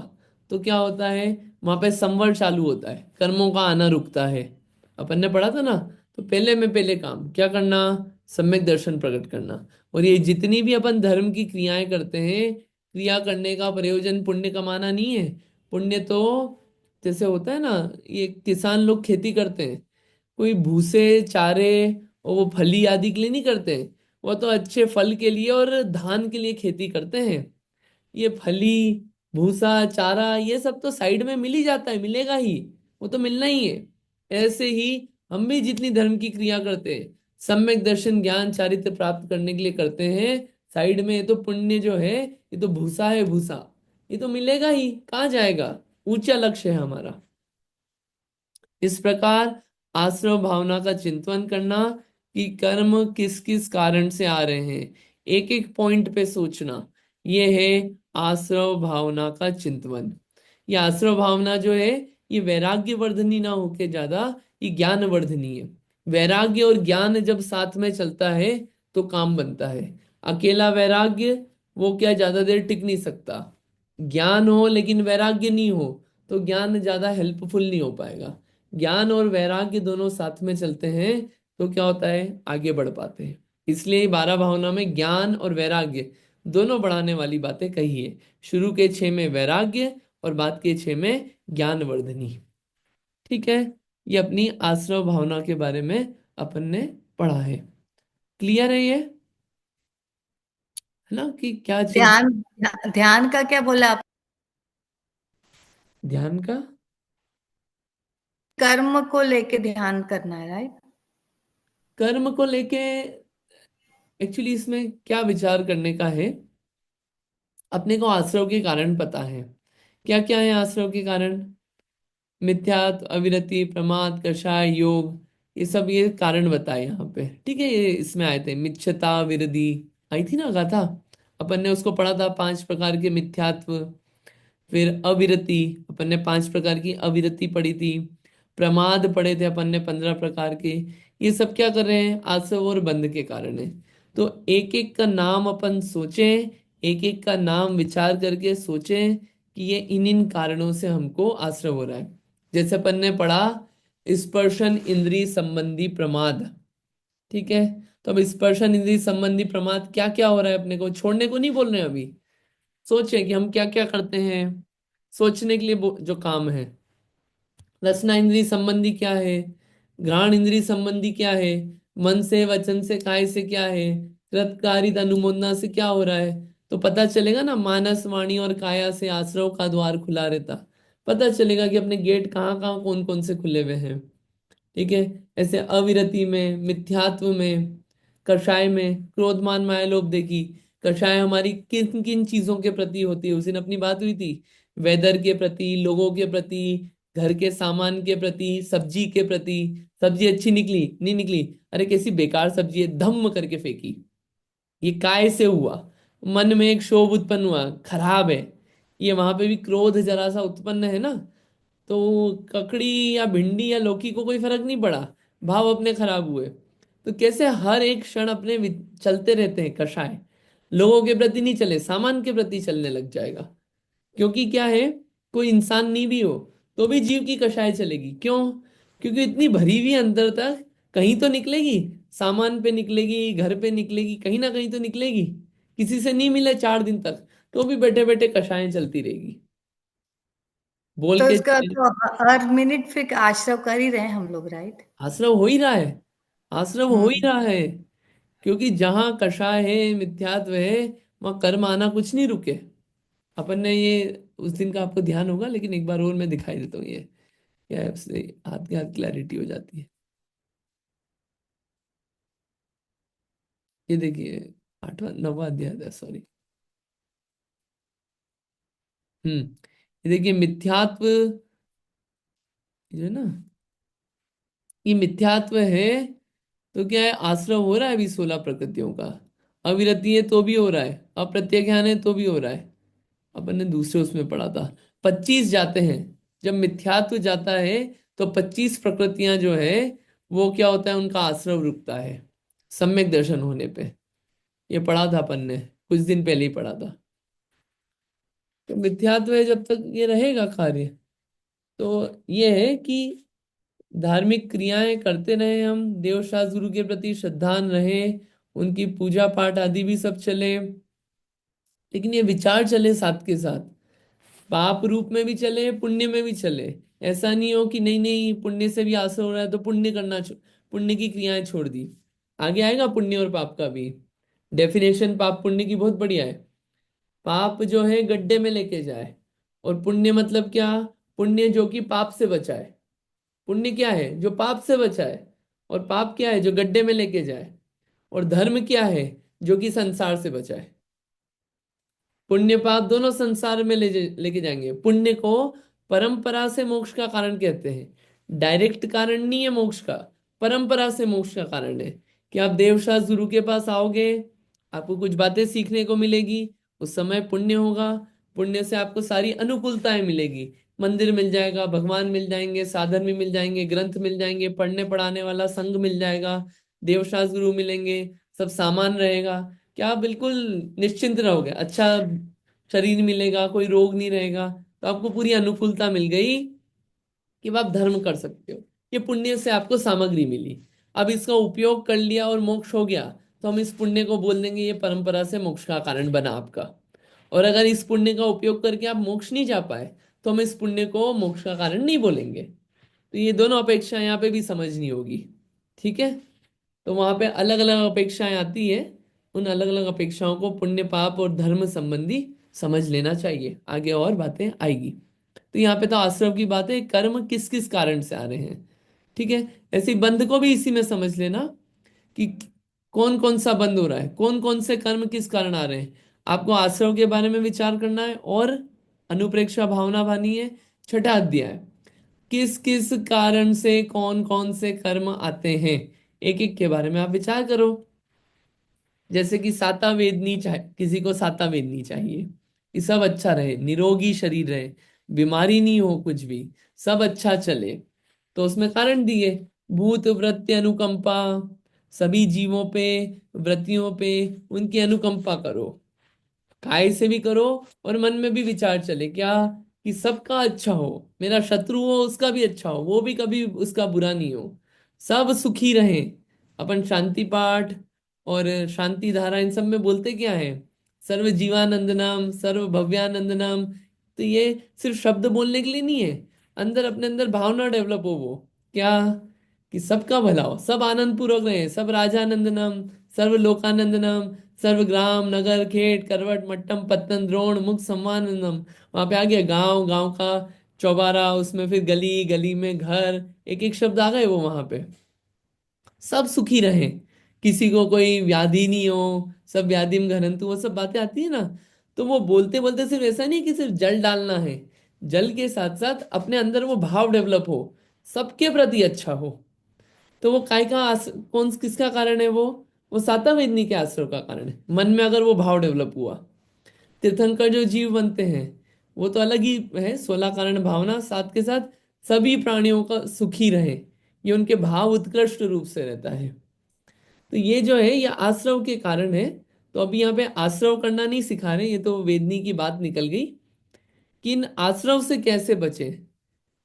तो क्या होता है, वहां पे संवर चालू होता है, कर्मों का आना रुकता है। अपन ने पढ़ा था ना, तो पहले में पहले काम क्या करना, सम्यक दर्शन प्रकट करना। और ये जितनी भी अपन धर्म की क्रियाएं करते हैं, क्रिया करने का प्रयोजन पुण्य कमाना नहीं है। पुण्य तो जैसे होता है ना, ये किसान लोग खेती करते हैं, कोई भूसे चारे और वो फली आदि के लिए नहीं करते, वो तो अच्छे फल के लिए और धान के लिए खेती करते हैं। ये फली भूसा चारा ये सब तो साइड में मिल ही जाता है, मिलेगा ही, वो तो मिलना ही है। ऐसे ही हम भी जितनी धर्म की क्रिया करते हैं, सम्यक दर्शन ज्ञान चारित्र प्राप्त करने के लिए करते हैं, साइड में ये तो पुण्य जो है, ये तो भूसा है, भूसा ये तो मिलेगा ही, कहाँ जाएगा, ऊंचा लक्ष्य है हमारा। इस प्रकार आश्रव भावना का चिंतन करना कि कर्म किस किस कारण से आ रहे हैं, एक एक पॉइंट पे सोचना, ये है आश्रव भावना का चिंतन। ये आश्रव भावना जो है, ये वैराग्य वर्धनी ना होके ज्यादा ये ज्ञान वर्धनी है। वैराग्य और ज्ञान जब साथ में चलता है तो काम बनता है। अकेला वैराग्य वो क्या ज्यादा देर टिक नहीं सकता, ज्ञान हो लेकिन वैराग्य नहीं हो तो ज्ञान ज्यादा हेल्पफुल नहीं हो पाएगा। ज्ञान और वैराग्य दोनों साथ में चलते हैं तो क्या होता है, आगे बढ़ पाते हैं। इसलिए 12 भावना में ज्ञान और वैराग्य दोनों बढ़ाने वाली बातें कही है। शुरू के 6 में वैराग्य और बाद के 6 में ज्ञान वर्धनी। ठीक है, ये अपनी आश्रव भावना के बारे में अपन ने पढ़ा है। क्लियर है ये, है ना, कि क्या चिंता। ध्यान, ध्यान का क्या बोला आप? ध्यान का, कर्म को लेके ध्यान करना है, राइट? कर्म को लेके एक्चुअली इसमें क्या विचार करने का है, अपने को आश्रव के कारण पता है, क्या क्या है आश्रव के कारण, मिथ्यात्व अविरति प्रमाद कषाय योग, ये सब ये कारण बताए यहाँ पे। ठीक है, ये इसमें आए थे, मिच्छता विरधि आई थी ना गाथा, अपन ने उसको पढ़ा था, 5 प्रकार के मिथ्यात्व। फिर अविरति, अपन ने 5 प्रकार की अविरति पढ़ी थी। प्रमाद पढ़े थे अपन ने 15 प्रकार के। ये सब क्या कर रहे हैं, आसव और बंध के कारण है। तो एक एक का नाम अपन सोचें, एक एक का नाम विचार करके सोचें कि ये इन इन कारणों से हमको आश्रय हो रहा है। जैसे अपन ने पढ़ा स्पर्शन इंद्रिय संबंधी प्रमाद। ठीक है, तो अब स्पर्शन इंद्रिय संबंधी प्रमाद क्या क्या हो रहा है, अपने को छोड़ने को नहीं बोल रहे हैं अभी, सोचें कि हम क्या क्या करते हैं, सोचने के लिए जो काम है। रसना इंद्रिय संबंधी क्या है, घ्राण इंद्रिय संबंधी क्या है, मन से वचन से काय से क्या है, कृतकारित अनुमोदना से क्या हो रहा है, तो पता चलेगा ना, मानस वाणी और काया से आश्रव का द्वार खुला रहता, पता चलेगा कि अपने गेट कहाँ कहाँ कौन कौन से खुले हुए हैं। ठीक है, ऐसे अविरति में, मिथ्यात्व में, कषाय में क्रोध मान माया लोभ देखी। कषाय हमारी किन किन चीजों के प्रति होती है, उस दिन अपनी बात हुई थी। वेदर के प्रति, लोगों के प्रति, घर के सामान के प्रति, सब्जी के प्रति। सब्जी अच्छी निकली नहीं निकली, अरे कैसी बेकार सब्जी है, धम्म करके फेंकी। ये काय से हुआ? मन में एक क्षोभ उत्पन्न हुआ, खराब है। ये वहां पे भी क्रोध जरा सा उत्पन्न है ना, तो ककड़ी या भिंडी या लौकी को कोई फर्क नहीं पड़ा, भाव अपने खराब हुए। तो कैसे हर एक क्षण अपने चलते रहते हैं कषाय। लोगों के प्रति नहीं चले, सामान के प्रति चलने लग जाएगा। क्योंकि क्या है, कोई इंसान नहीं भी हो तो भी जीव की कषाय चलेगी। क्यों? क्योंकि इतनी भरी हुई अंदर तक, कहीं तो निकलेगी, सामान पे निकलेगी, घर पे निकलेगी, कहीं ना कहीं तो निकलेगी। किसी से नहीं मिले 4 दिन तक, तो भी बैठे बैठे कषायें चलती रहेगी, बोल तो के। इसका तो हर मिनट फिर आश्रव कर ही रहे हैं हम लोग, राइट? आश्रव हो ही रहा है, आश्रव हो ही हम्म। रहा है। क्योंकि जहां कषाय है, मिथ्यात्व है, वहां कर्म आना कुछ नहीं रुके। अपन ने ये उस दिन का आपको ध्यान होगा, लेकिन एक बार और मैं दिखाई देता हूँ। ये क्या है, उससे हाथ के हाथ क्लैरिटी हो जाती है। ये देखिए, 8वां 9वां अध्याय है, सॉरी। ये देखिए मिथ्यात्व, ये ना, ये मिथ्यात्व है। तो क्या है, आश्रव हो रहा है अभी 16 प्रकृतियों का। अविरति है तो भी हो रहा है, अप्रत्यज्ञान है तो भी हो रहा है। अपन ने दूसरे उसमें पढ़ा था, 25 जाते हैं। जब मिथ्यात्व जाता है तो 25 प्रकृतियां जो है, वो क्या होता है, उनका आश्रव रुकता है सम्यक दर्शन होने पे। ये पढ़ा था अपन ने, कुछ दिन पहले ही पढ़ा था। तो मिथ्यात्व है जब तक ये रहेगा कार्य, तो ये है कि धार्मिक क्रियाएं करते रहे हम, देव शास्त्र गुरु के प्रति श्रद्धान रहे, उनकी पूजा पाठ आदि भी सब चले, लेकिन ये विचार चले साथ के साथ। पाप रूप में भी चले, पुण्य में भी चले। ऐसा नहीं हो कि नहीं नहीं पुण्य से भी आसर हो रहा है तो पुण्य करना पुण्य की क्रियाएं छोड़ दी। आगे आएगा पुण्य और पाप का भी डेफिनेशन, पाप पुण्य की बहुत बढ़िया है। पाप जो है गड्ढे में लेके जाए, और पुण्य मतलब क्या? पुण्य जो कि पाप से बचाए। पुण्य क्या है? जो पाप से बचाए। और पाप क्या है? जो गड्ढे में लेके जाए। और धर्म क्या है? जो कि संसार से बचाए। पुण्य पाप दोनों संसार में लेके जाएंगे। पुण्य को परंपरा से मोक्ष का कारण कहते हैं, डायरेक्ट कारण नहीं है मोक्ष का, परंपरा से मोक्ष का कारण है। कि आप देवशास्त्र गुरु के पास आओगे, आपको कुछ बातें सीखने को मिलेगी, उस समय पुण्य होगा। पुण्य से आपको सारी अनुकूलताएं मिलेगी, मंदिर मिल जाएगा, भगवान मिल जाएंगे, साधन भी मिल जाएंगे, ग्रंथ मिल जाएंगे, पढ़ने पढ़ाने वाला संघ मिल जाएगा, देवशास्त्र गुरु मिलेंगे, सब सामान रहेगा। क्या आप बिल्कुल निश्चिंत रहोगे, अच्छा शरीर मिलेगा, कोई रोग नहीं रहेगा। तो आपको पूरी अनुकूलता मिल गई कि अब आप धर्म कर सकते हो। ये पुण्य से आपको सामग्री मिली, अब इसका उपयोग कर लिया और मोक्ष हो गया, तो हम इस पुण्य को बोल देंगे ये परंपरा से मोक्ष का कारण बना आपका। और अगर इस पुण्य का उपयोग करके आप मोक्ष नहीं जा पाए, तो हम इस पुण्य को मोक्ष का कारण नहीं बोलेंगे। तो ये दोनों अपेक्षा यहाँ पे भी समझनी होगी, ठीक है। तो वहां पे अलग अलग अपेक्षाएं आती है, उन अलग अलग अपेक्षाओं को पुण्य पाप और धर्म संबंधी समझ लेना चाहिए, आगे और बातें आएगी। तो यहाँ पे तो आश्रम की बात है, कर्म किस किस कारण से आ रहे हैं, ठीक है। ऐसे ही बंध को भी इसी में समझ लेना कि कौन कौन सा बंध हो रहा है, कौन कौन से कर्म किस कारण आ रहे हैं। आपको आश्रम के बारे में विचार करना है, और अनुप्रेक्षा भावना भानी है, 6वां अध्याय। किस किस कारण से कौन कौन से कर्म आते हैं, एक एक के बारे में आप विचार करो। जैसे कि साता वेदनी चाहिए, किसी को साता वेदनी चाहिए कि सब अच्छा रहे, निरोगी शरीर रहे, बीमारी नहीं हो कुछ भी, सब अच्छा चले। तो उसमें कारण दिए, भूत वृत्ति अनुकंपा, सभी जीवों पे, वृत्तियों पे उनकी अनुकंपा करो, काय से भी करो, और मन में भी विचार चले क्या, कि सबका अच्छा हो, मेरा शत्रु हो उसका भी अच्छा हो, वो भी कभी उसका बुरा नहीं हो, सब सुखी रहें। अपन शांति पाठ और शांति धारा इन सब में बोलते क्या है, सर्व जीवानंद नाम, सर्व भव्यानंद नाम। तो ये सिर्फ शब्द बोलने के लिए नहीं है, अंदर अपने अंदर भावना डेवलप हो, वो क्या, कि सबका भला हो, सब आनंद पूर्वक रहे, सब राजानंद नाम, सर्व लोकानंद नाम, सर्व ग्राम नगर खेत करवट मट्टम पत्तन द्रोण मुख सम्मानंदम। वहां पे आ गया गांव, गांव का चौबारा, उसमें फिर गली, गली में घर, एक एक शब्द आ गए वो वहां पे। सब सुखी रहें, किसी को कोई व्याधि नहीं हो, सब व्याधिम घरंतु, वो सब बातें आती है ना। तो वो बोलते बोलते सिर्फ ऐसा नहीं कि सिर्फ जल डालना है, जल के साथ साथ अपने अंदर वो भाव डेवलप हो, सबके प्रति अच्छा हो। तो वो काय का कौन किसका कारण है? वो सातवेदनी के आश्रय का कारण है। मन में अगर वो भाव डेवलप हुआ, तीर्थंकर जो जीव बनते हैं वो तो अलग ही है, 16 कारण भावना, साथ के साथ सभी प्राणियों का सुखी रहे, ये उनके भाव उत्कृष्ट रूप से रहता है। तो ये जो है ये आश्रव के कारण है। तो अभी यहाँ पे आश्रव करना नहीं सिखा रहे, ये तो वेदनी की बात निकल गई कि इन आश्रव से कैसे बचे,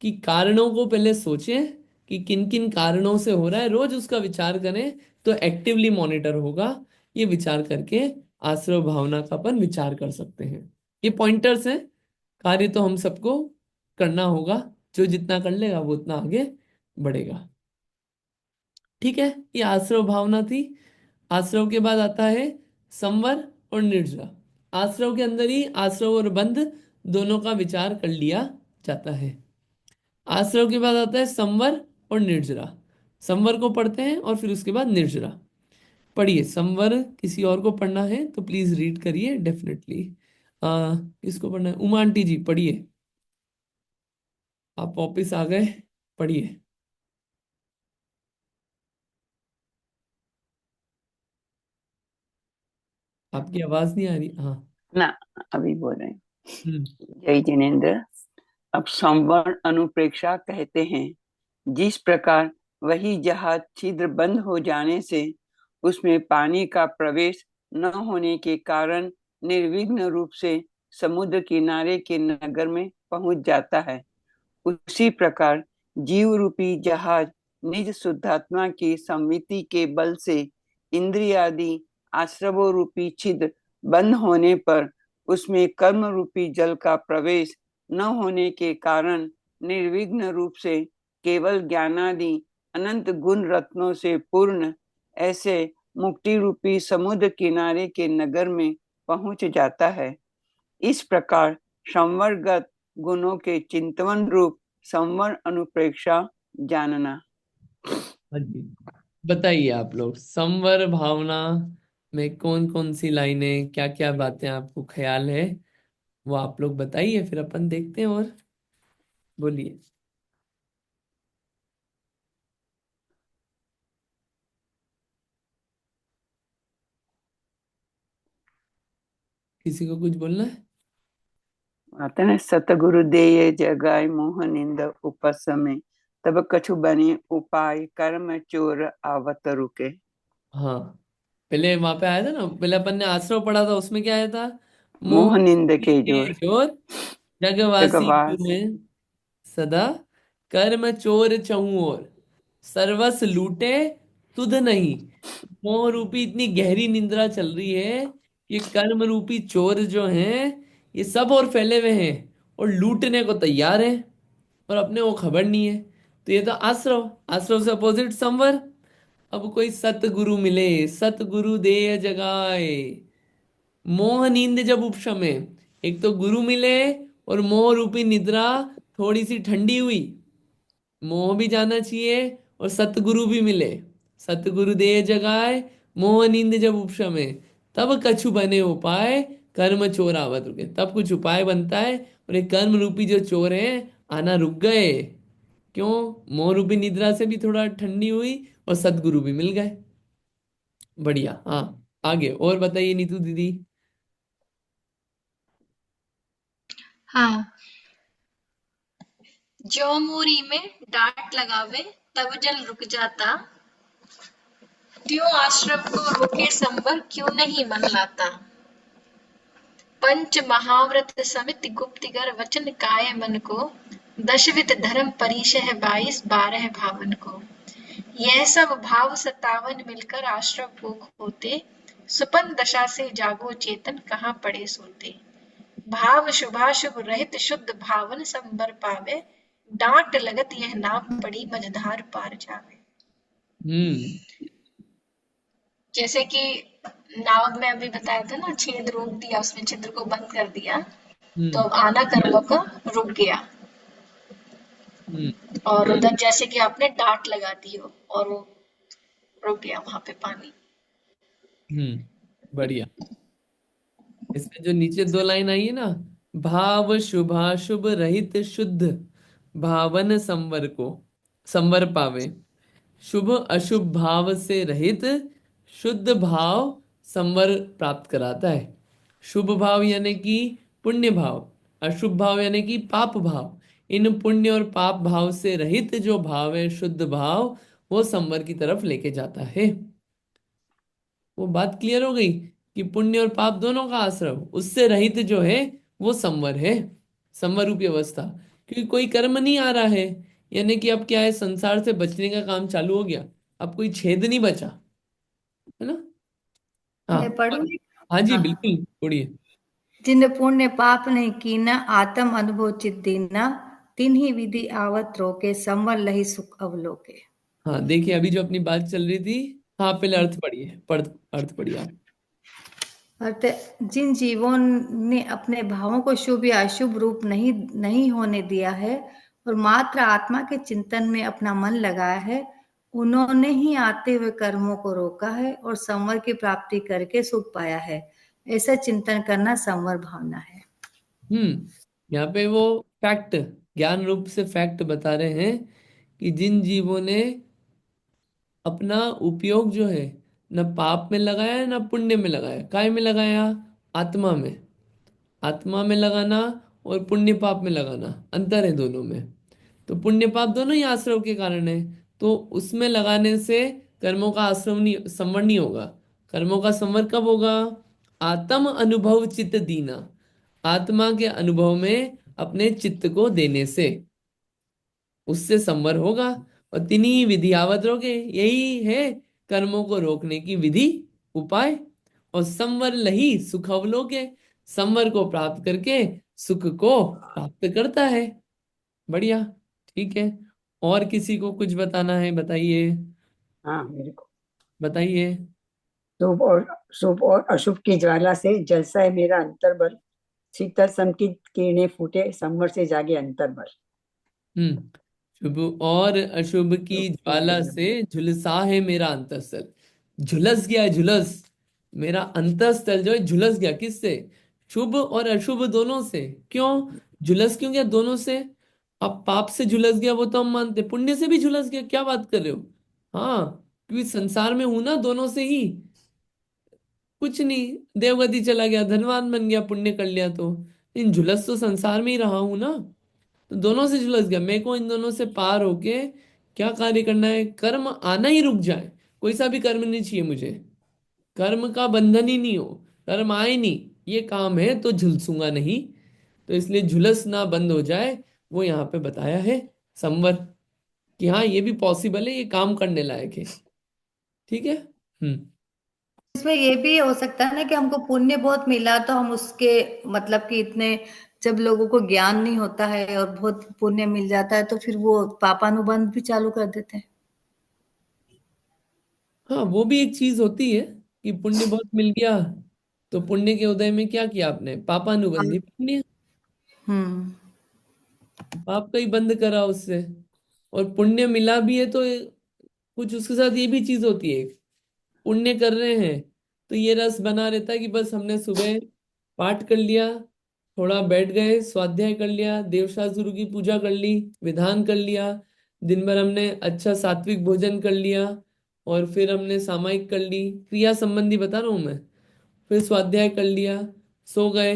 कि कारणों को पहले सोचें कि किन किन कारणों से हो रहा है, रोज उसका विचार करें तो एक्टिवली मॉनिटर होगा। ये विचार करके आश्रव भावना का अपन विचार कर सकते हैं। ये पॉइंटर्स हैं, कार्य तो हम सबको करना होगा, जो जितना कर लेगा वो उतना आगे बढ़ेगा। ठीक है, ये आश्रव भावना थी। आश्रव के बाद आता है संवर और निर्जरा। आश्रव के अंदर ही आश्रव और बंध दोनों का विचार कर लिया जाता है। आश्रव के बाद आता है संवर और निर्जरा। संवर को पढ़ते हैं और फिर उसके बाद निर्जरा। पढ़िए संवर, किसी और को पढ़ना है तो प्लीज रीड करिए डेफिनेटली। किसको पढ़ना है? उमा आंटी जी पढ़िए, आप वापिस आ गए, पढ़िए। आपकी आवाज नहीं आ रही। हाँ। ना, अभी बोल रहे हैं। हम्म। जय जिनेन्द्र। अब संवर्ण अनुप्रेक्षा कहते हैं, जिस प्रकार वही जहाज छिद्र बंद हो जाने से उसमें पानी का प्रवेश न होने के कारण निर्विघ्न रूप से समुद्र किनारे के नगर में पहुंच जाता है, उसी प्रकार जीव रूपी जहाज निज शुद्धात्मा की संवित्ति के बल से इंद्रियादि आश्रवों रूपी छिद्र बंद होने पर उसमें कर्म रूपी जल का प्रवेश न होने के कारण निर्विघ्न रूप से केवल ज्ञानादि अनंत गुण रत्नों से पूर्ण ऐसे मुक्ति रूपी समुद्र किनारे के नगर में पहुंच जाता है। इस प्रकार संवरगत गुणों के चिंतवन रूप संवर अनुप्रेक्षा जानना। हाँ जी, बताइए आप लोग संवर भावना में कौन कौन सी लाइनें, क्या क्या बातें आपको ख्याल है, वो आप लोग बताइए, फिर अपन देखते हैं। और बोलिए। किसी को कुछ बोलना है? आते ना, सतगुरु देय जगाए मोह निंद उपसमे, तब कछु बने उपाय कर्म चोर आवत रुके। हाँ, पहले वहां पे आया था ना, पहले अपन ने आश्रव पढ़ा था, उसमें क्या आया था? मोह मोह निंद के के जोर जोर जगवासी जगवास। में सदा, कर्म चोर चहु ओर, सर्वस लूटे तुध नहीं। मोह रूपी इतनी गहरी निंद्रा चल रही है, ये कर्म रूपी चोर जो हैं ये सब और फैले हुए हैं और लूटने को तैयार हैं, और अपने को खबर नहीं है। तो ये तो आश्रव, आश्रव से अपोजिट संवर। अब कोई सतगुरु मिले, सतगुरु दे जगाए, मोह नींद जब उपशमे। एक तो गुरु मिले और मोह रूपी निद्रा थोड़ी सी ठंडी हुई, मोह भी जाना चाहिए, और सतगुरु भी मिले, सतगुरु दे जगाए, मोह नींद जब उपशमे, तब कछु बने उपाय कर्म चोर आवत रुके। तब कुछ उपाय बनता है और ये कर्म रूपी जो चोर हैं आना रुक गए। क्यों? मोह रूपी निद्रा से भी थोड़ा ठंडी हुई और सतगुरु भी मिल गए। बढ़िया। हाँ, आगे और बताइए नीतू दीदी। हाँ, जो मोरी में डांट लगावे तब जल रुक जाता, त्यों आश्रम को रोके संवर क्यों नहीं मन लाता। पंच महाव्रत समित गुप्तिगर वचन काय मन को, दशविध धर्म परिशह 22 12 भावन को। यह सब भाव 57 मिलकर आश्रम को होते, सुपन दशा से जागो चेतन कहाँ पड़े सोते। भाव शुभाशुभ रहित शुद्ध भावन संबर पावे, डांट लगत यह नाम पड़ी मझधार पार जावे। हम्म। जैसे कि नाव में अभी बताया था ना, छेद रोक दिया, उसमें छिद्र को बंद कर दिया, तो हम्म। अब आना कर्म का रुक गया। हम्म। और उधर जैसे कि आपने डांट लगा दी हो और वो रुक गया वहां पे पानी। बढ़िया। इसमें जो नीचे दो लाइन आई है ना, भाव शुभाशुभ रहित शुद्ध भावन संवर को संवर पावे, शुभ अशुभ भाव से रहित शुद्ध भाव संवर प्राप्त कराता है। शुभ भाव यानी कि पुण्य भाव, अशुभ भाव यानी कि पाप भाव। इन पुण्य और पाप भाव से रहित जो भाव है, शुद्ध भाव, वो संवर की तरफ लेके जाता है। वो बात क्लियर हो गई कि पुण्य और पाप दोनों का आश्रम, उससे रहित जो है वो संवर है, संवर रूपी अवस्था। क्योंकि कोई कर्म नहीं आ रहा है, यानी कि अब क्या है, संसार से बचने का काम चालू हो गया, अब कोई छेद नहीं बचा, है ना। हाँ। मैं पढ़ूं? हाँ जी, हाँ। बिल्कुल पढ़िए। जिन पुण्य पाप नहीं कीना, आत्म अनुभव चित दीना, तिन्ही विधि आवत रोके, संवर लही सुख अवलोके। हाँ देखिए, अभी जो अपनी बात चल रही थी, हाँ पहले अर्थ पढ़िए, अर्थ पढ़िए आप। अर्थात जिन जीवों ने अपने भावों को शुभ या अशुभ रूप नहीं नहीं होने दिया है और मात्र आत्मा के चिंतन में अपना मन लगाया है, उन्होंने ही आते हुए कर्मों को रोका है और संवर की प्राप्ति करके सुख पाया है। ऐसा चिंतन करना संवर भावना है। यहाँ पे वो फैक्ट, ज्ञान रूप से फैक्ट बता रहे हैं कि जिन जीवों ने अपना उपयोग जो है न पाप में लगाया न पुण्य में लगाया, काय में लगाया, आत्मा में। आत्मा में लगाना और पुण्य पाप में लगाना, अंतर है दोनों में। तो पुण्य पाप दोनों ही आश्रव के कारण है, तो उसमें लगाने से कर्मों का आश्रव नहीं, संवर नहीं होगा। कर्मों का संवर कब होगा? आत्म अनुभव चित्त दीना, आत्मा के अनुभव में अपने चित्त को देने से, उससे संवर होगा। और तिन्ही विधियावत रोके, यही है कर्मों को रोकने की विधि, उपाय। और संवर लही सुख अवलोके, संवर को प्राप्त करके सुख को प्राप्त करता है। बढ़िया, ठीक है। और किसी को कुछ बताना है, बताइए, हाँ मेरे को। बताइए। शुभ और अशुभ की ज्वाला से जलसा है मेरा अंतर्बल, शीतल सम की किरणें फूटे, संवर से जागे अंतर्बल। हम्म शुभ और अशुभ की शुभ की ज्वाला ज्वाला। से झुलसा है मेरा अंतःस्थल। झुलस गया है, झुलस, मेरा अंतःस्थल जो है झुलस गया, किससे? शुभ और अशुभ दोनों से। क्यों झुलस, क्यों गया दोनों से? अब पाप से झुलस गया वो तो हम मानते, पुण्य से भी झुलस गया, क्या बात कर रहे हो? हाँ, क्योंकि संसार में हूं ना दोनों से ही। कुछ नहीं, देवगति चला गया, धनवान बन गया, पुण्य कर लिया तो। इन झुलस तो संसार में ही रहा हूं ना, तो दोनों से झुलस गया। मेरे को इन दोनों से पार होके क्या कार्य करना है? कर्म आना ही रुक जाए, कोई सा भी कर्म नहीं चाहिए मुझे, कर्म का बंधन ही नहीं हो, कर्म आए नहीं, ये काम है तो झुलसूंगा नहीं। तो इसलिए झुलस ना बंद हो जाए, वो यहाँ पे बताया है संवर, कि हाँ ये भी पॉसिबल है, ये काम करने लायक है। ठीक है। हम्म इसमें ये भी हो सकता है ना कि हमको पुण्य बहुत मिला तो हम उसके मतलब कि इतने, जब लोगों को ज्ञान नहीं होता है और बहुत पुण्य मिल जाता है तो फिर वो पापानुबंध भी चालू कर देते हैं। हाँ, वो भी एक चीज होती है कि पुण्य बहुत मिल गया, तो पुण्य के उदय में क्या किया आपने? पापानुबंधी पुण्य, हम्म। पाप का ही बंद करा उससे। और पुण्य मिला भी है तो कुछ उसके साथ ये भी चीज होती है, पुण्य कर रहे हैं तो ये रस बना रहता है कि बस हमने सुबह पाठ कर लिया, थोड़ा बैठ गए, स्वाध्याय कर लिया, देवशास्त्र गुरु की पूजा कर ली, विधान कर लिया, दिन भर हमने अच्छा सात्विक भोजन कर लिया, और फिर हमने सामायिक कर ली, क्रिया संबंधी बता रहा हूं मैं, फिर स्वाध्याय कर लिया, सो गए।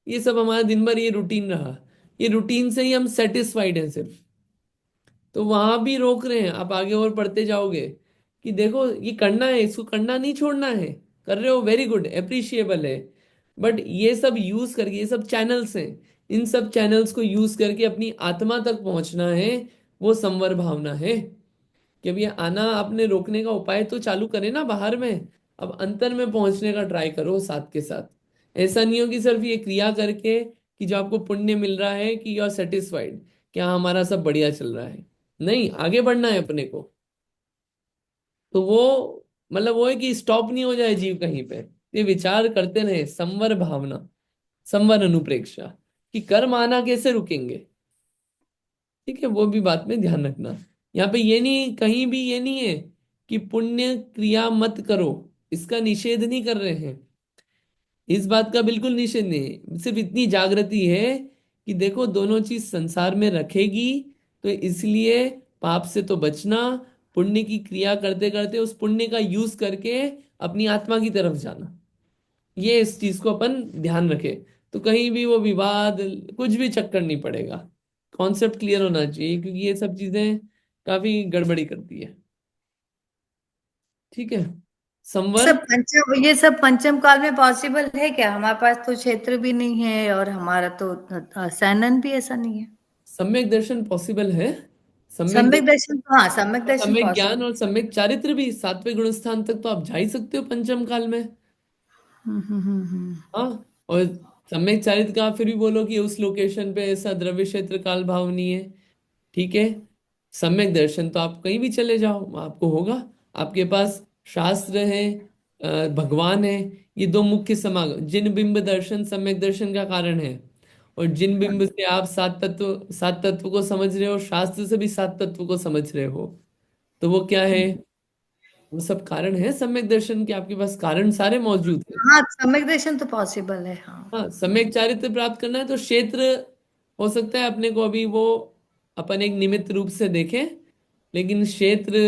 ये सब हमारा दिन भर ये रूटीन रहा, ये रूटीन से ही हम सेटिस्फाइड हैं सिर्फ। तो वहां भी रोक रहे हैं, आप आगे और पढ़ते जाओगे कि देखो ये करना है, इसको करना नहीं छोड़ना है, कर रहे हो वेरी गुड, अप्रिशिएबल है। बट ये सब यूज करके, ये सब चैनल्स हैं, इन सब चैनल्स को यूज करके अपनी आत्मा तक पहुंचना है, वो संवर भावना है। कि अब ये आना आपने रोकने का उपाय तो चालू करे ना बाहर में, अब अंतर में पहुंचने का ट्राई करो साथ के साथ। ऐसा नहीं हो कि सिर्फ ये क्रिया करके कि जो आपको पुण्य मिल रहा है कि यू आर सेटिस्फाइड, क्या हमारा सब बढ़िया चल रहा है। नहीं, आगे बढ़ना है अपने को। तो वो मतलब वो है कि स्टॉप नहीं हो जाए जीव कहीं पे, ये विचार करते रहे, संवर भावना, संवर अनुप्रेक्षा, कि कर्म आना कैसे रुकेंगे। ठीक है, वो भी बात में ध्यान रखना। यहाँ पे ये नहीं, कहीं भी ये नहीं है कि पुण्य क्रिया मत करो, इसका निषेध नहीं कर रहे हैं, इस बात का बिल्कुल निषेध नहीं, सिर्फ इतनी जागृति है कि देखो दोनों चीज संसार में रखेगी, तो इसलिए पाप से तो बचना, पुण्य की क्रिया करते करते उस पुण्य का यूज करके अपनी आत्मा की तरफ जाना, ये इस चीज को अपन ध्यान रखे, तो कहीं भी वो विवाद कुछ भी चक्कर नहीं पड़ेगा। कॉन्सेप्ट क्लियर होना चाहिए, क्योंकि ये सब चीजें काफी गड़बड़ी करती है। ठीक है। संवर। ये सब पंचम काल में पॉसिबल है क्या? हमारे पास तो क्षेत्र भी नहीं है और हमारा तो सैनन भी ऐसा नहीं है। सम्यक दर्शन पॉसिबल है। सम्यक सम्यक दर्शन, दर्शन, हाँ सम्यक दर्शन सम्यक पॉसिबल। ज्ञान और सम्यक चारित्र भी, सात्विक गुण स्थान तक तो आप जा ही सकते हो पंचम काल में। हम्म। हाँ। और सम्यक चारित्र का आप फिर भी बोलो कि उस लोकेशन पे ऐसा द्रव्य क्षेत्र काल भाव नहीं है। ठीक है। सम्यक दर्शन तो आप कहीं भी चले जाओ वहाँ आपको होगा। आपके पास शास्त्र है, भगवान है, ये दो मुख्य समागम, जिन बिंब दर्शन सम्यक दर्शन का कारण है। और जिन बिंब से आप सात तत्व को समझ रहे हो, शास्त्र से भी सात तत्व को समझ रहे हो, तो वो क्या है? वो सब कारण है सम्यक दर्शन के, आपके पास कारण सारे मौजूद है। हाँ सम्यक दर्शन तो पॉसिबल है, हाँ। हाँ, सम्यक चारित्र प्राप्त करना है तो क्षेत्र हो सकता है अपने को अभी वो अपन एक निमित्त रूप से देखें, लेकिन क्षेत्र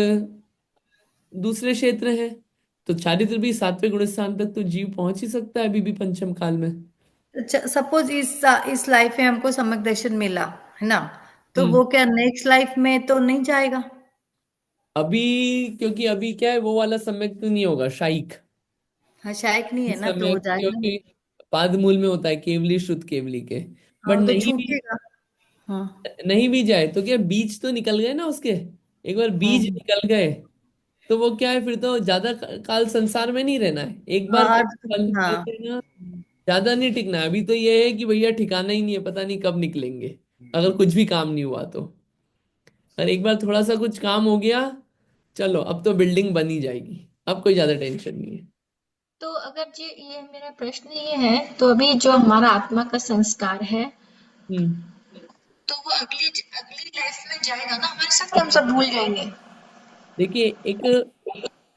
दूसरे क्षेत्र है। तो चारित्र भी सात्विक गुण स्थान तक तो जीव पहुंच ही सकता है अभी भी पंचम काल में। सपोज इस लाइफ में हमको सम्यक दर्शन मिला, है ना, तो हम्म। वो क्या नेक्स्ट लाइफ में तो नहीं जाएगा? अभी, क्योंकि अभी क्या है, वो वाला सम्यक तो नहीं होगा शाइक। हाँ शायद नहीं है ना, तो वो सम्यक जाएगा नहीं। क्योंकि पाद मूल में होता है केवली शुद्ध केवली के। हाँ बट वो तो नहीं भी, छूटेगा। हाँ। नहीं भी जाए तो क्या, बीज तो निकल गए ना उसके। एक बार बीज हम्म। निकल गए तो वो क्या है, फिर तो ज्यादा काल संसार में नहीं रहना है, एक बार हाँ फल मिल हाँ। गए ना, ज्यादा नहीं टिकना है। अभी तो ये है कि भैया ठिकाना ही नहीं है, पता नहीं कब निकलेंगे, अगर कुछ भी काम नहीं हुआ तो। और एक बार थोड़ा सा कुछ काम हो गया, चलो अब तो बिल्डिंग बन ही जाएगी, अब कोई ज्यादा टेंशन नहीं है। तो अगर ये मेरा प्रश्न ये है, तो अभी जो हमारा आत्मा का संस्कार है, हम्म। तो वो अगली अगली लाइफ में जाएगा ना हमारे साथ, कि हम सब भूल जाएंगे? देखिए, एक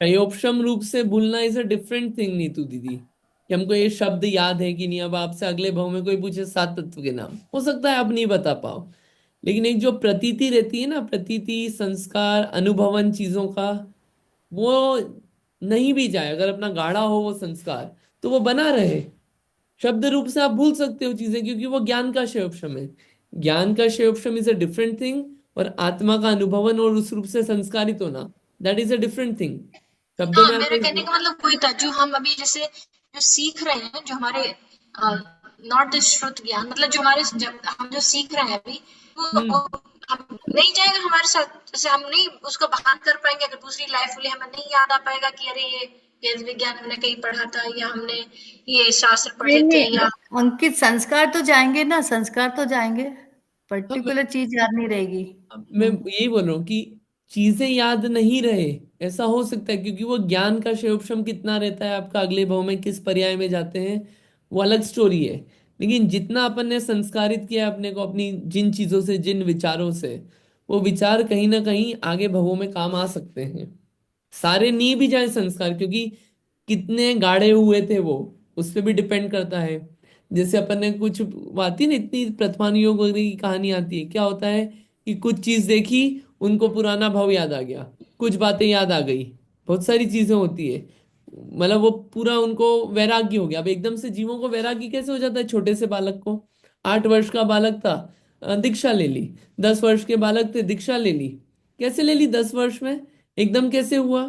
प्रयोपशम रूप से भूलना is a different thing Neetu दीदी, कि हमको ये शब्द याद है कि नहीं। अब आपसे अगले भाव में कोई पूछे सात तत्व के नाम, हो सकता है आप नहीं बता पाओ, लेकिन एक जो प्रतीति रहती है ना, प्रतीति संस्कार अनुभवन चीजों का, वो नहीं भी जाए, अगर अपना गाढ़ा हो वो संस्कार, तो वो बना रहे। शब्द रूप से आप भूल सकते हो चीजें, क्योंकि वो ज्ञान का क्षयोपशम है। ज्ञान का क्षयोपशम इज अ डिफरेंट थिंग, और आत्मा का अनुभवन और उस रूप से संस्कारित होना, that is a different thing. शब्दों हाँ, में मेरे आपने, कहने का मतलब वही था, जो हम अभी जैसे जो सीख रहे हैं, जो हमारे नॉट द श्रुत ज्ञान, मतलब जो हमारे जब हम जो सीख रहे हैं अभी, वो हम्म। हम नहीं जाएगा हमारे साथ, जैसे हम नहीं उसका बहान कर पाएंगे, अगर दूसरी लाइफ में हमें नहीं याद आ पाएगा कि अरे ये वेद विज्ञान हमने कहीं पढ़ा था, या हमने ये शास्त्र नहीं पढ़े थे, नहीं या अंकित, संस्कार तो जाएंगे ना, संस्कार तो जाएंगे, अब पर्टिकुलर चीज याद नहीं रहेगी। मैं यही बोल रहा हूँ कि चीजें याद नहीं रहे, ऐसा हो सकता है, क्योंकि वो ज्ञान का क्षयोपशम कितना रहता है आपका, अगले भाव में किस पर्याय में जाते हैं, वो अलग स्टोरी है। लेकिन जितना अपन ने संस्कारित किया है अपने को अपनी जिन चीजों से, जिन विचारों से, वो विचार कहीं ना कहीं आगे भवों में काम आ सकते हैं। सारे नहीं भी जाए संस्कार, क्योंकि कितने गाढ़े हुए थे वो, उस पर भी डिपेंड करता है। जैसे अपन ने कुछ, वो आती है ना इतनी प्रथमान योग वगैरह की कहानी आती है, क्या होता है कि कुछ चीज देखी, उनको पुराना भाव याद आ गया, कुछ बातें याद आ गई, बहुत सारी चीजें होती है, मतलब वो पूरा उनको वैराग्य हो गया। अब एकदम से जीवों को वैराग्य कैसे हो जाता है? छोटे से बालक को, 8 वर्ष का बालक था, दीक्षा ले ली। 10 वर्ष के बालक थे, दीक्षा ले ली। कैसे ले ली 10 वर्ष में? एकदम कैसे हुआ?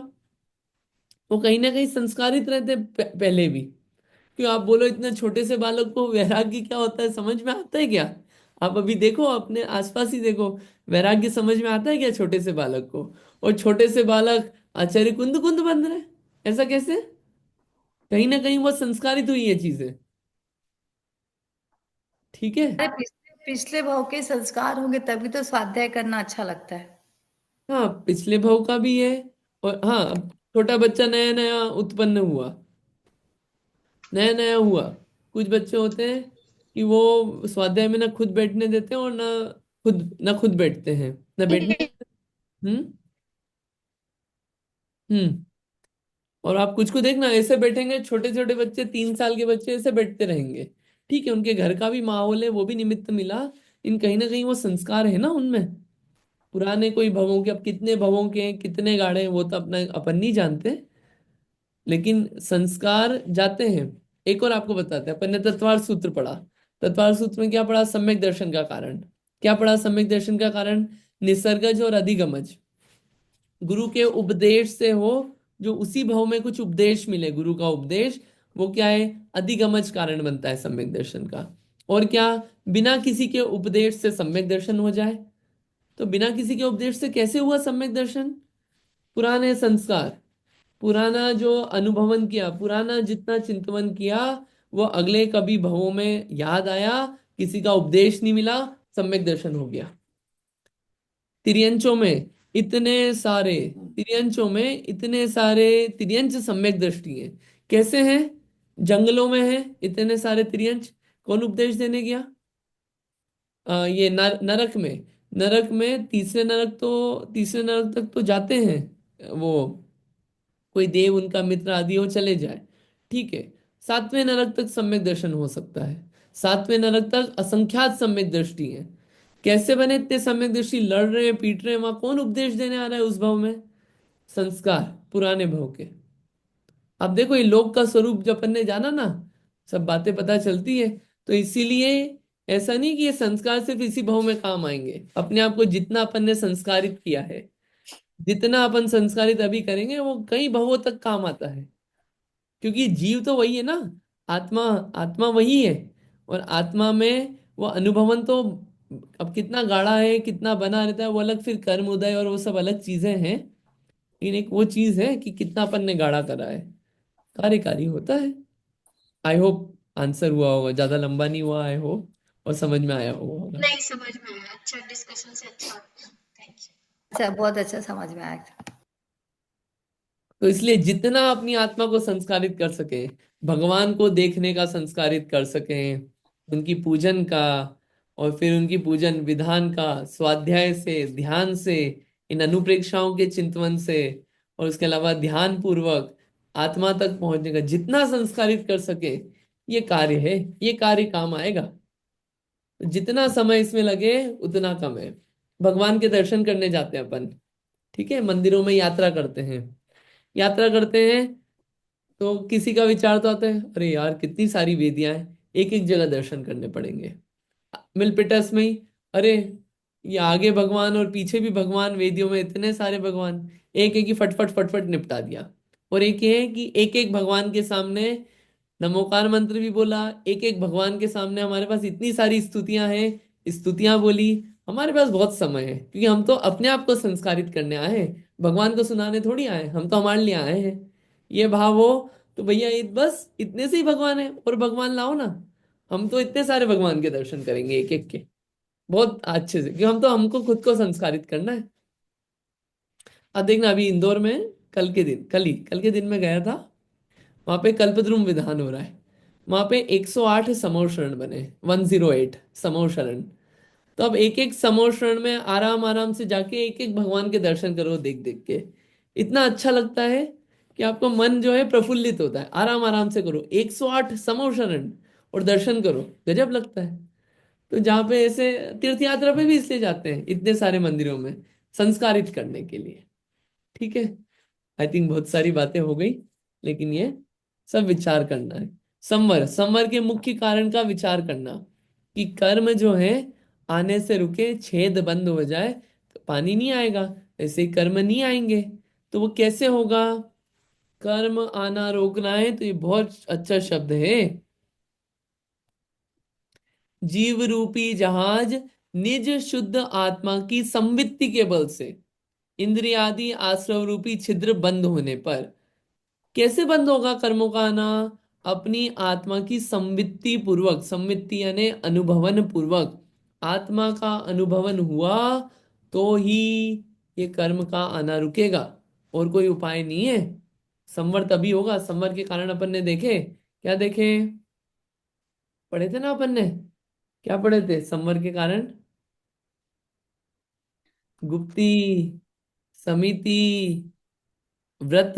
वो कहीं ना कहीं संस्कारित रहते पहले भी। क्यों आप बोलो, इतने छोटे से बालक को वैराग्य क्या होता है समझ में आता है क्या? आप अभी देखो, अपने आसपास ही देखो, वैराग्य समझ में आता है क्या छोटे से बालक को? और छोटे से बालक आचार्य कुंद कुंद बन रहे, ऐसा कैसे? कहीं ना कहीं वो संस्कारित हुई है चीजें। ठीक है। अरे पिछले पिछले भाव के संस्कार होंगे तभी तो स्वाध्याय करना अच्छा लगता है। हाँ, पिछले भाव का भी है। और हाँ, अब छोटा बच्चा नया नया उत्पन्न हुआ, नया नया हुआ, कुछ बच्चे होते हैं कि वो स्वाध्याय में ना खुद बैठने देते हैं, और ना खुद बैठते हैं, ना बैठने। हम्म। हम्म। और आप कुछ को देखना, ऐसे बैठेंगे, छोटे छोटे बच्चे, 3 साल के बच्चे ऐसे बैठते रहेंगे। ठीक है, उनके घर का भी माहौल है, वो भी निमित्त मिला। इन कहीं ना कहीं वो संस्कार है ना उनमें, पुराने कोई भवों के। अब कितने भवों के हैं, कितने गाढ़े हैं, वो तो अपना अपन नहीं जानते, लेकिन संस्कार जाते हैं। एक और आपको बताते हैं, अपन ने तत्वार सूत्र पढ़ा। तत्वार सूत्र में क्या पढ़ा? सम्यक दर्शन का कारण। क्या पढ़ा सम्यक दर्शन का कारण? निसर्गज और अधिगमज, गुरु के उपदेश से हो, जो उसी भाव में कुछ उपदेश मिले, गुरु का उपदेश, वो क्या है? अधिगमज कारण बनता है सम्यक दर्शन का। और क्या? बिना किसी के उपदेश से सम्यक दर्शन हो जाए। तो बिना किसी के उपदेश से कैसे हुआ सम्यक दर्शन? पुराने संस्कार, पुराना जो अनुभवन किया, पुराना जितना चिंतवन किया, वो अगले कभी भवों में याद आया, किसी का उपदेश नहीं मिला, सम्यक दर्शन हो गया। तिर्यंचों में इतने सारे तिर्यंचों में इतने सारे तिर्यंच सम्यक दृष्टि है। कैसे हैं? जंगलों में है इतने सारे तिर्यंच। कौन उपदेश देने गया? ये नरक में। नरक में तीसरे नरक तक तो जाते हैं वो, कोई देव उनका मित्र आदि हो चले जाए, ठीक है। 7वें नरक तक सम्यक दर्शन हो सकता है। 7वें नरक तक असंख्यात सम्यक दृष्टि है। कैसे बने इतने सम्यक दृष्टि? लड़ रहे हैं, पीट रहे हैं, वहां कौन उपदेश देने आ रहा है उस भाव में? संस्कार, पुराने भाव के। अब देखो ये लोक का स्वरूप जब अपन ने जाना ना, सब बातें पता चलती है। तो इसीलिए ऐसा नहीं कि ये संस्कार सिर्फ इसी भाव में काम आएंगे। अपने आप को जितना अपन ने संस्कारित किया है, जितना अपन संस्कारित अभी करेंगे, वो कई भावों तक काम आता है। क्योंकि जीव तो वही है ना, आत्मा, आत्मा वही है। और आत्मा में वो अनुभवन तो अब कितना गाढ़ा है, कितना बना रहता है, वो अलग। फिर कर्म उदय और वो सब अलग चीजें हैं, लेकिन एक वो चीज है कि कितना अपन ने गाढ़ा करा है, कार्यकारी होता है। आई होप आंसर हुआ होगा, ज्यादा लंबा नहीं हुआ, आई होप, और समझ में आया होगा। नहीं समझ में आया। अच्छा, डिस्कशन से अच्छा। Thank you. अच्छा, बहुत अच्छा समझ में आया। तो इसलिए जितना अपनी आत्मा को संस्कारित कर सके, भगवान को देखने का संस्कारित कर सके, उनकी पूजन का, और फिर उनकी पूजन विधान का, स्वाध्याय से, ध्यान से, इन अनुप्रेक्षाओं के चिंतवन से, और उसके अलावा ध्यान पूर्वक आत्मा तक पहुंचने का जितना संस्कारित कर सके, ये कार्य है, ये कार्य काम आएगा। जितना समय इसमें लगे उतना कम है। भगवान के दर्शन करने जाते हैं अपन, ठीक है, मंदिरों में यात्रा करते हैं। यात्रा करते हैं तो किसी का विचार तो आता है, अरे यार कितनी सारी वेदियां हैं, एक एक जगह दर्शन करने पड़ेंगे। मिलपिटस में ही, अरे ये आगे भगवान और पीछे भी भगवान, वेदियों में इतने सारे भगवान, एक एक ही फटफट फटफट निपटा दिया। और एक ये है कि एक एक भगवान के सामने नमोकार मंत्र भी बोला, एक एक भगवान के सामने हमारे पास इतनी सारी स्तुतियां हैं, स्तुतियां बोली। हमारे पास बहुत समय है, क्योंकि हम तो अपने आप को संस्कारित करने आए हैं, भगवान को सुनाने थोड़ी आए हैं, हम तो हमारे लिए आए हैं। ये भाव हो तो भैया बस इतने से ही भगवान है, और भगवान लाओ ना। हम तो इतने सारे भगवान के दर्शन करेंगे एक एक के, बहुत अच्छे से, क्योंकि हम तो, हमको खुद को संस्कारित करना है। अब देखना, अभी इंदौर में कल के दिन में गया था, वहां पे कल्पद्रुम विधान हो रहा है। वहां पे 108 समूह शरण बने, 108 समूह शरण। तो अब एक एक समूह शरण में आराम आराम से जाके एक एक भगवान के दर्शन करो, देख देख के इतना अच्छा लगता है कि आपको मन जो है प्रफुल्लित होता है। आराम आराम से करो 108 समूह शरण और दर्शन करो, गजब लगता है। तो जहाँ पे ऐसे तीर्थ यात्रा पे भी इसलिए जाते हैं इतने सारे मंदिरों में, संस्कारित करने के लिए। ठीक है, आई थिंक बहुत सारी बातें हो गई, लेकिन ये सब विचार करना है। संवर, संवर के मुख्य कारण का विचार करना, कि कर्म जो है आने से रुके, छेद बंद हो जाए तो पानी नहीं आएगा, ऐसे ही कर्म नहीं आएंगे। तो वो कैसे होगा? कर्म आना रोकना है, तो ये बहुत अच्छा शब्द है। जीव रूपी जहाज निज शुद्ध आत्मा की संवित्ति के बल से, इंद्रियादि आश्रव रूपी छिद्र बंद होने पर। कैसे बंद होगा कर्मों का आना? अपनी आत्मा की संवित्ति पूर्वक, संवित्ति यानी अनुभवन पूर्वक, आत्मा का अनुभवन हुआ तो ही ये कर्म का आना रुकेगा, और कोई उपाय नहीं है। संवर तभी होगा, संवर के कारण अपन ने देखे, क्या देखे, पढ़े थे ना अपन ने, क्या पढ़े थे संवर के कारण? गुप्ती, समिति, व्रत,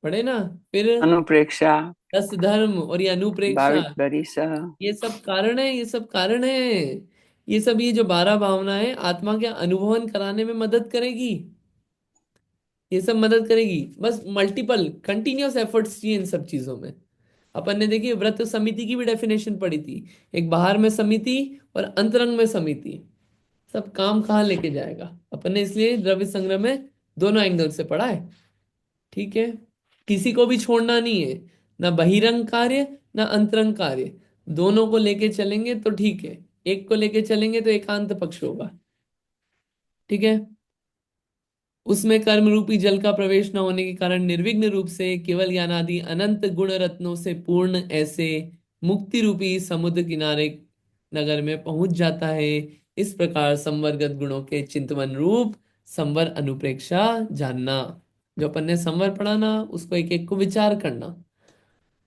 पढ़े ना। फिर अनुप्रेक्षा, दस धर्म और ये अनुप्रेक्षा, भावित बरिस, ये सब कारण है, ये सब कारण है। ये सब, ये जो 12 भावनाएं आत्मा के अनुभवन कराने में मदद करेगी। ये सब मदद करेगी, बस मल्टीपल कंटिन्यूअस एफर्ट्स चाहिए इन सब चीजों में। अपन ने देखिए व्रत समिति की भी डेफिनेशन पढ़ी थी, एक बाहर में समिति और अंतरंग में समिति। सब काम कहाँ लेके जाएगा, अपन ने इसलिए द्रव्य संग्रह में दोनों एंगल से पढ़ा है। ठीक है, किसी को भी छोड़ना नहीं है, ना बहिरंग कार्य ना अंतरंग कार्य, दोनों को लेके चलेंगे तो ठीक है। एक को लेके चलेंगे तो एकांत पक्ष होगा। ठीक है, उसमें कर्म रूपी जल का प्रवेश न होने के कारण निर्विघ्न रूप से केवल ज्ञानादि अनंत गुण रत्नों से पूर्ण ऐसे मुक्ति रूपी समुद्र किनारे नगर में पहुंच जाता है। इस प्रकार संवरगत गुणों के चिंतवन रूप संवर अनुप्रेक्षा जानना। जो अपन ने संवर पढ़ा ना, उसको एक एक को विचार करना,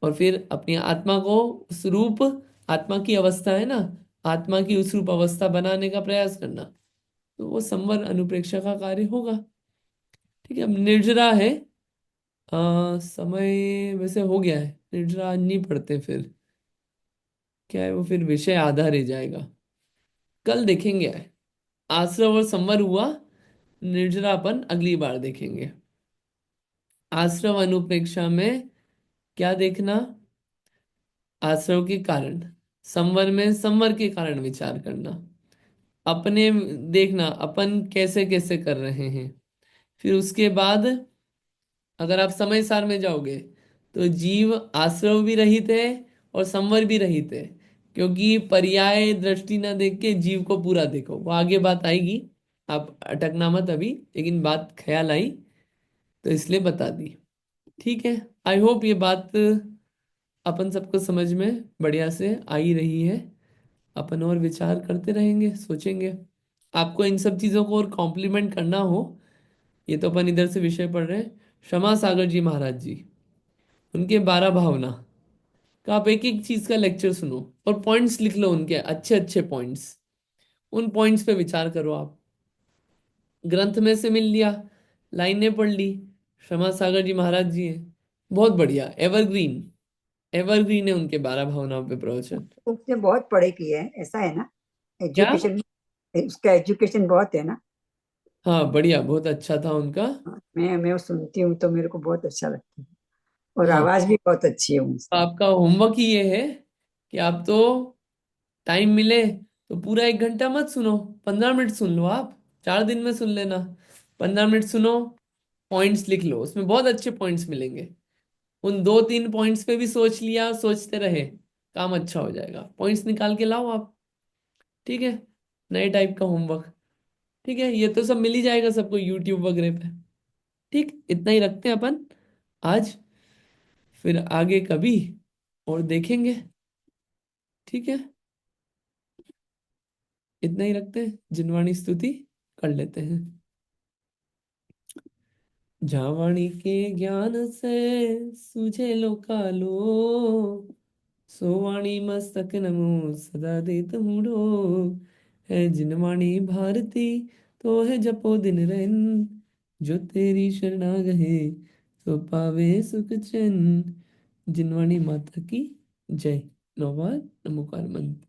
और फिर अपनी आत्मा को उस रूप, आत्मा की अवस्था है ना, आत्मा की उस रूप अवस्था बनाने का प्रयास करना, तो वो संवर अनुप्रेक्षा का कार्य होगा। ठीक है, अब निर्जरा है। समय वैसे हो गया है, निर्जरा आज नहीं पढ़ते, फिर क्या है वो, फिर विषय आधा रह जाएगा। कल देखेंगे। आश्रव और संवर हुआ, निर्जरापन अगली बार देखेंगे। आश्रव अनुप्रेक्षा में क्या देखना, आश्रव के कारण, संवर में संवर के कारण विचार करना, अपने देखना अपन कैसे कैसे कर रहे हैं। फिर उसके बाद अगर आप समय सार में जाओगे तो जीव आश्रव भी रहित है और संवर भी रहित है, क्योंकि पर्याय दृष्टि ना देख के जीव को पूरा देखो, वो आगे बात आएगी, आप अटकना मत अभी, लेकिन बात ख्याल आई तो इसलिए बता दी। ठीक है, आई होप ये बात अपन सबको समझ में बढ़िया से आ ही रही है। अपन और विचार करते रहेंगे, सोचेंगे। आपको इन सब चीजों को और कॉम्प्लीमेंट करना हो, ये तो अपन इधर से विषय पढ़ रहे हैं, क्षमा सागर जी महाराज जी, उनके 12 भावना का आप एक एक चीज का लेक्चर सुनो और पॉइंट्स लिख लो, उनके अच्छे अच्छे पॉइंट्स। उन पॉइंट्स पे विचार करो आप। ग्रंथ में से मिल लिया, लाइनें पढ़ ली, क्षमा सागर जी महाराज जी हैं, बहुत बढ़िया, एवरग्रीन। एवरग्रीन है उनके 12 भावनाओं पे प्रवचन। उसने बहुत पढ़ाई की है, ऐसा है ना? क्या? एजुकेशन, उसका एजुकेशन बहुत है ना। हाँ बढ़िया, बहुत अच्छा था उनका। हाँ, मैं वो सुनती हूँ तो मेरे को बहुत अच्छा लगता है, और हाँ, आवाज भी बहुत अच्छी है तो उसकी। आपका होमवर्क ही ये है कि आप तो टाइम मिले तो पूरा 1 घंटा मत सुनो, 15 मिनट सुन लो आप, 4 दिन में सुन लेना। 15 मिनट सुनो, पॉइंट्स लिख लो, उसमें बहुत अच्छे पॉइंट्स मिलेंगे। उन 2-3 पॉइंट्स पे भी सोच लिया, सोचते रहे, काम अच्छा हो जाएगा। पॉइंट्स निकाल के लाओ आप। ठीक है, नए टाइप का होमवर्क। ठीक है, ये तो सब मिल ही जाएगा सबको यूट्यूब वगैरह पे। ठीक, इतना ही रखते हैं अपन आज, फिर आगे कभी और देखेंगे। ठीक है, इतना ही रखते हैं, जिनवाणी स्तुति कर लेते हैं। जावाणी के ज्ञान से सूझे लोकालो, सोवाणी मस्तक नमो सदा देत हूँ डोल। है जिनवाणी भारती तो है जपो दिन रैन, जो तेरी शरणा गए तो पावे सुख चैन। जिनवाणी माता की जय। नौबार नमोकार मंत्र।